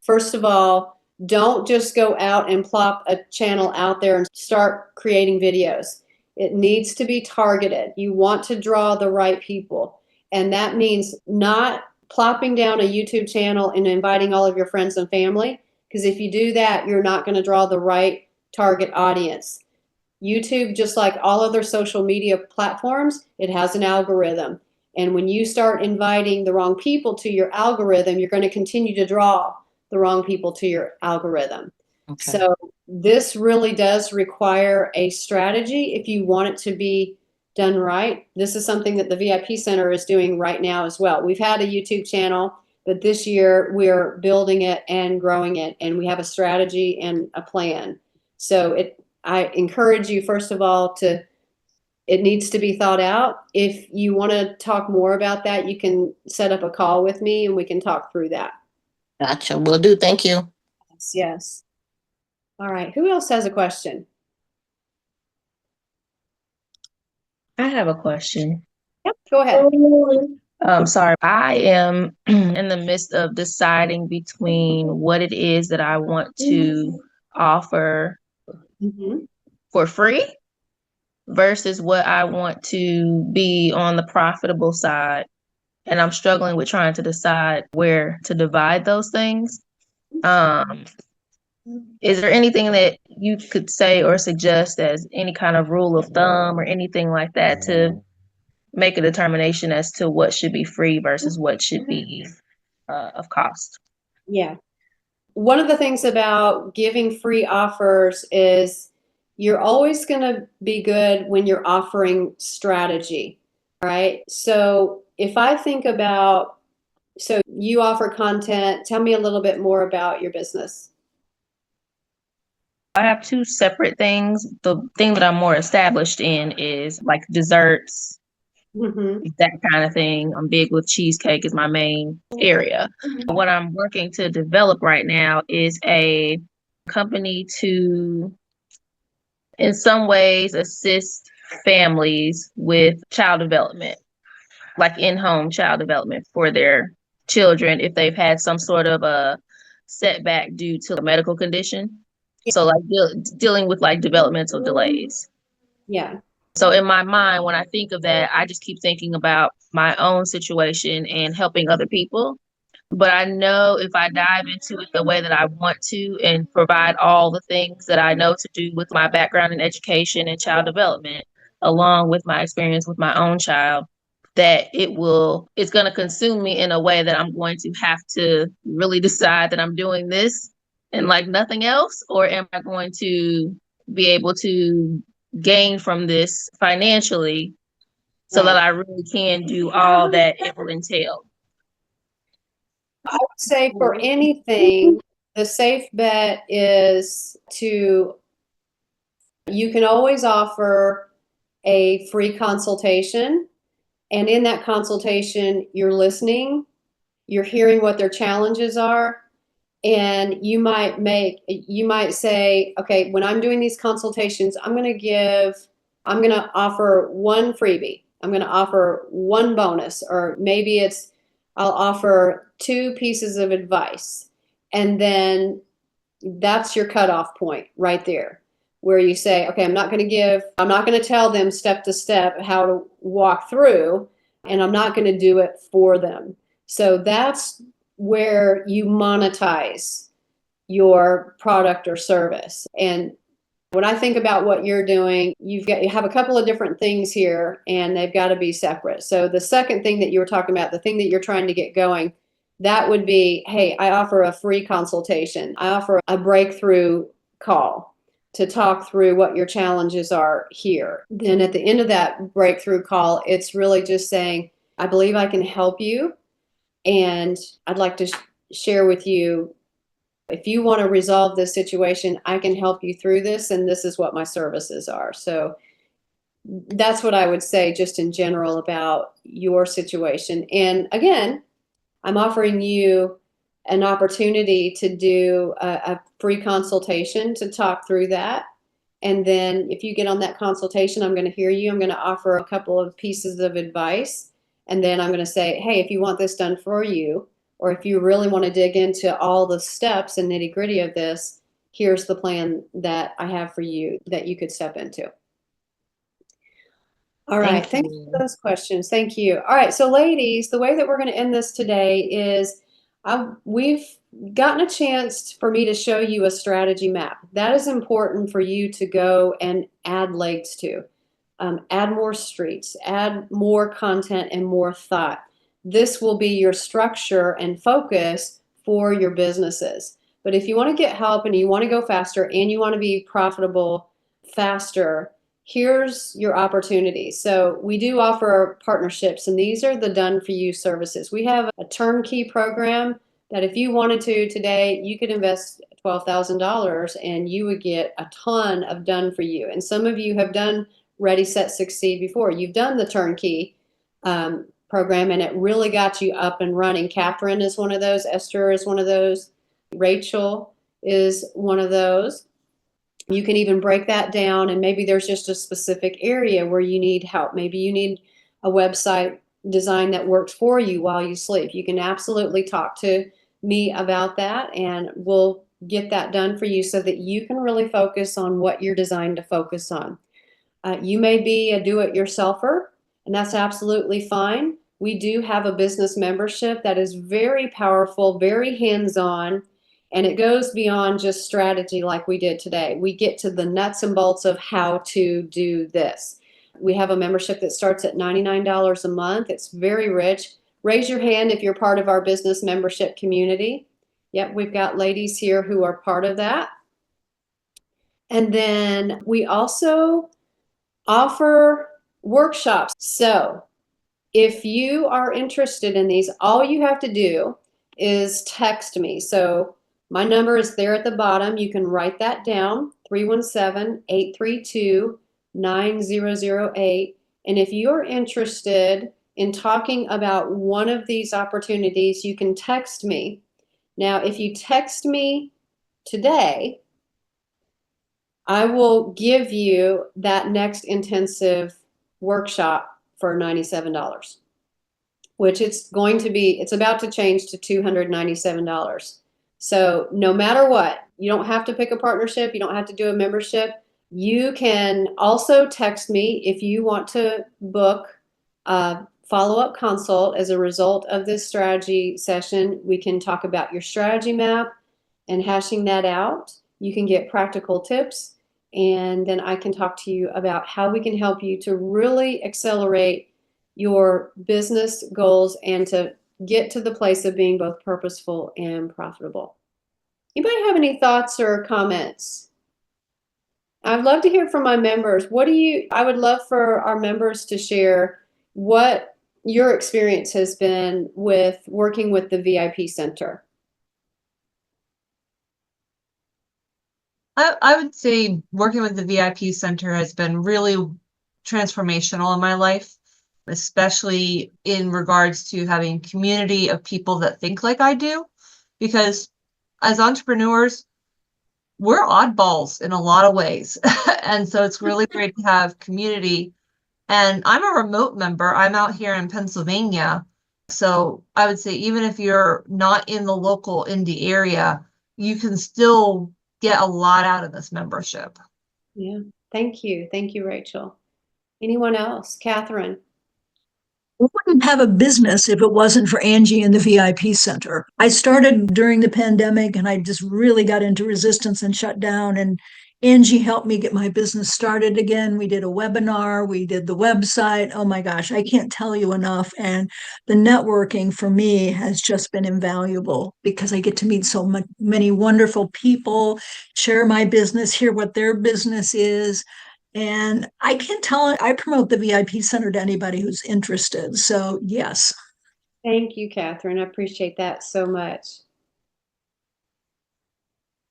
First of all, don't just go out and plop a channel out there and start creating videos. It needs to be targeted. You want to draw the right people. And that means not plopping down a YouTube channel and inviting all of your friends and family, because if you do that, you're not going to draw the right target audience. YouTube, just like all other social media platforms, it has an algorithm. And when you start inviting the wrong people to your algorithm, you're going to continue to draw the wrong people to your algorithm. Okay. So this really does require a strategy if you want it to be done right. This is something that the VIP Center is doing right now as well. We've had a YouTube channel, but this year we're building it and growing it, and we have a strategy and a plan. So I encourage you, first of all, to it needs to be thought out. If you want to talk more about that, you can set up a call with me and we can talk through that. Gotcha. Will do. Thank you. Yes. All right. Who else has a question? I have a question. Yep, go ahead. Sorry, I am in the midst of deciding between what it is that I want to offer for free versus what I want to be on the profitable side. And I'm struggling with trying to decide where to divide those things. Is there anything that you could say or suggest as any kind of rule of thumb or anything like that to make a determination as to what should be free versus what should be of cost? Yeah. One of the things about giving free offers is you're always going to be good when you're offering strategy, right? So if I think about, so you offer content, tell me a little bit more about your business. I have two separate things. The thing that I'm more established in is like desserts, that kind of thing. I'm big with cheesecake is my main area. What I'm working to develop right now is a company to, in some ways, assist families with child development, like in-home child development for their children if they've had some sort of a setback due to a medical condition. So like dealing with like developmental delays. Yeah. So in my mind, when I think of that, I just keep thinking about my own situation and helping other people. But I know if I dive into it the way that I want to and provide all the things that I know to do with my background in education and child development, along with my experience with my own child, that it's going to consume me in a way that I'm going to have to really decide that I'm doing this and like nothing else, or am I going to be able to gain from this financially so that I really can do all that it will entail? I would say for anything, the safe bet is you can always offer a free consultation. And in that consultation, you're listening, you're hearing what their challenges are. And you might say, okay, when I'm doing these consultations, I'm going to offer one freebie. I'm going to offer one bonus, or maybe I'll offer 2 pieces of advice. And then that's your cutoff point right there, where you say, okay, I'm not going to tell them step to step how to walk through, and I'm not going to do it for them. So that's where you monetize your product or service. And when I think about what you're doing, you have a couple of different things here, and they've got to be separate. So the second thing that you were talking about, the thing that you're trying to get going, that would be, hey, I offer a free consultation. I offer a breakthrough call to talk through what your challenges are here. Then at the end of that breakthrough call, it's really just saying, I believe I can help you, and I'd like to share with you, if you want to resolve this situation, I can help you through this, and this is what my services are. So that's what I would say just in general about your situation. And again, I'm offering you an opportunity to do a free consultation to talk through that. And then if you get on that consultation, I'm going to hear you. I'm going to offer a couple of pieces of advice. And then I'm going to say, hey, if you want this done for you, or if you really want to dig into all the steps and nitty gritty of this, here's the plan that I have for you that you could step into. All right. Thanks for those questions. Thank you. All right. So ladies, the way that we're going to end this today is we've gotten a chance for me to show you a strategy map. That is important for you to go and add legs to. Add more streets, add more content and more thought. This will be your structure and focus for your businesses. But if you want to get help and you want to go faster and you want to be profitable faster, here's your opportunity. So we do offer partnerships, and these are the done for you services. We have a turnkey program that if you wanted to today, you could invest $12,000 and you would get a ton of done for you. And some of you have done Ready, Set, Succeed before. You've done the turnkey program, and it really got you up and running. Catherine is one of those. Esther is one of those. Rachel is one of those. You can even break that down, and maybe there's just a specific area where you need help. Maybe you need a website design that works for you while you sleep. You can absolutely talk to me about that, and we'll get that done for you so that you can really focus on what you're designed to focus on. You may be a do-it-yourselfer, and that's absolutely fine. We do have a business membership that is very powerful, very hands-on, and it goes beyond just strategy like we did today. We get to the nuts and bolts of how to do this. We have a membership that starts at $99 a month. It's very rich. Raise your hand if you're part of our business membership community. Yep, we've got ladies here who are part of that. And then we also offer workshops. So if you are interested in these, all you have to do is text me. So my number is there at the bottom. You can write that down, 317-832-9008. And if you're interested in talking about one of these opportunities, you can text me. Now, if you text me today, I will give you that next intensive workshop for $97, which it's about to change to $297. So no matter what, you don't have to pick a partnership. You don't have to do a membership. You can also text me if you want to book a follow-up consult as a result of this strategy session. We can talk about your strategy map and hashing that out. You can get practical tips, and then I can talk to you about how we can help you to really accelerate your business goals and to get to the place of being both purposeful and profitable. Anybody have any thoughts or comments? I'd love to hear from my members. I would love for our members to share what your experience has been with working with the VIP Center. I would say working with the VIP Center has been really transformational in my life, especially in regards to having a community of people that think like I do, because as entrepreneurs, we're oddballs in a lot of ways. And so it's really great to have community. And I'm a remote member. I'm out here in Pennsylvania. So I would say even if you're not in the local Indy area, you can still get a lot out of this membership. Yeah, thank you. Thank you, Rachel. Anyone else? Catherine? We wouldn't have a business if it wasn't for Angie and the VIP Center. I started during the pandemic and I just really got into resistance and shut down. And Angie helped me get my business started again. We did a webinar, we did the website. Oh my gosh, I can't tell you enough. And the networking for me has just been invaluable because I get to meet so many wonderful people, share my business, hear what their business is. And I can tell, I promote the VIP Center to anybody who's interested. So, yes. Thank you, Catherine. I appreciate that so much.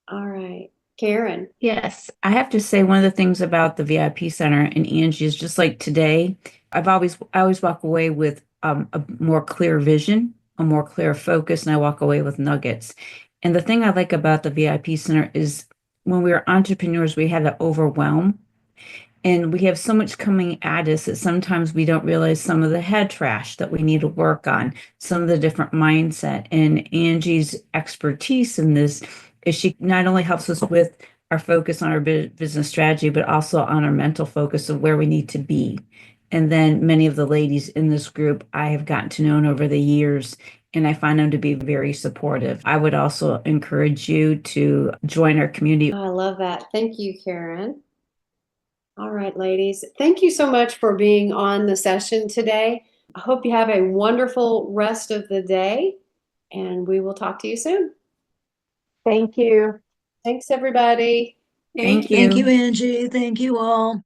All right. Karen? Yes, I have to say one of the things about the VIP Center and Angie is just like today, I always walk away with a more clear vision, a more clear focus, and I walk away with nuggets. And the thing I like about the VIP Center is when we are entrepreneurs, we have that overwhelm. And we have so much coming at us that sometimes we don't realize some of the head trash that we need to work on, some of the different mindset. And Angie's expertise in this is she not only helps us with our focus on our business strategy, but also on our mental focus of where we need to be. And then many of the ladies in this group I have gotten to know over the years, and I find them to be very supportive. I would also encourage you to join our community. Oh, I love that. Thank you, Karen. All right, ladies. Thank you so much for being on the session today. I hope you have a wonderful rest of the day, and we will talk to you soon. Thank you. Thanks, everybody. Thank you. Thank you, Angie. Thank you all.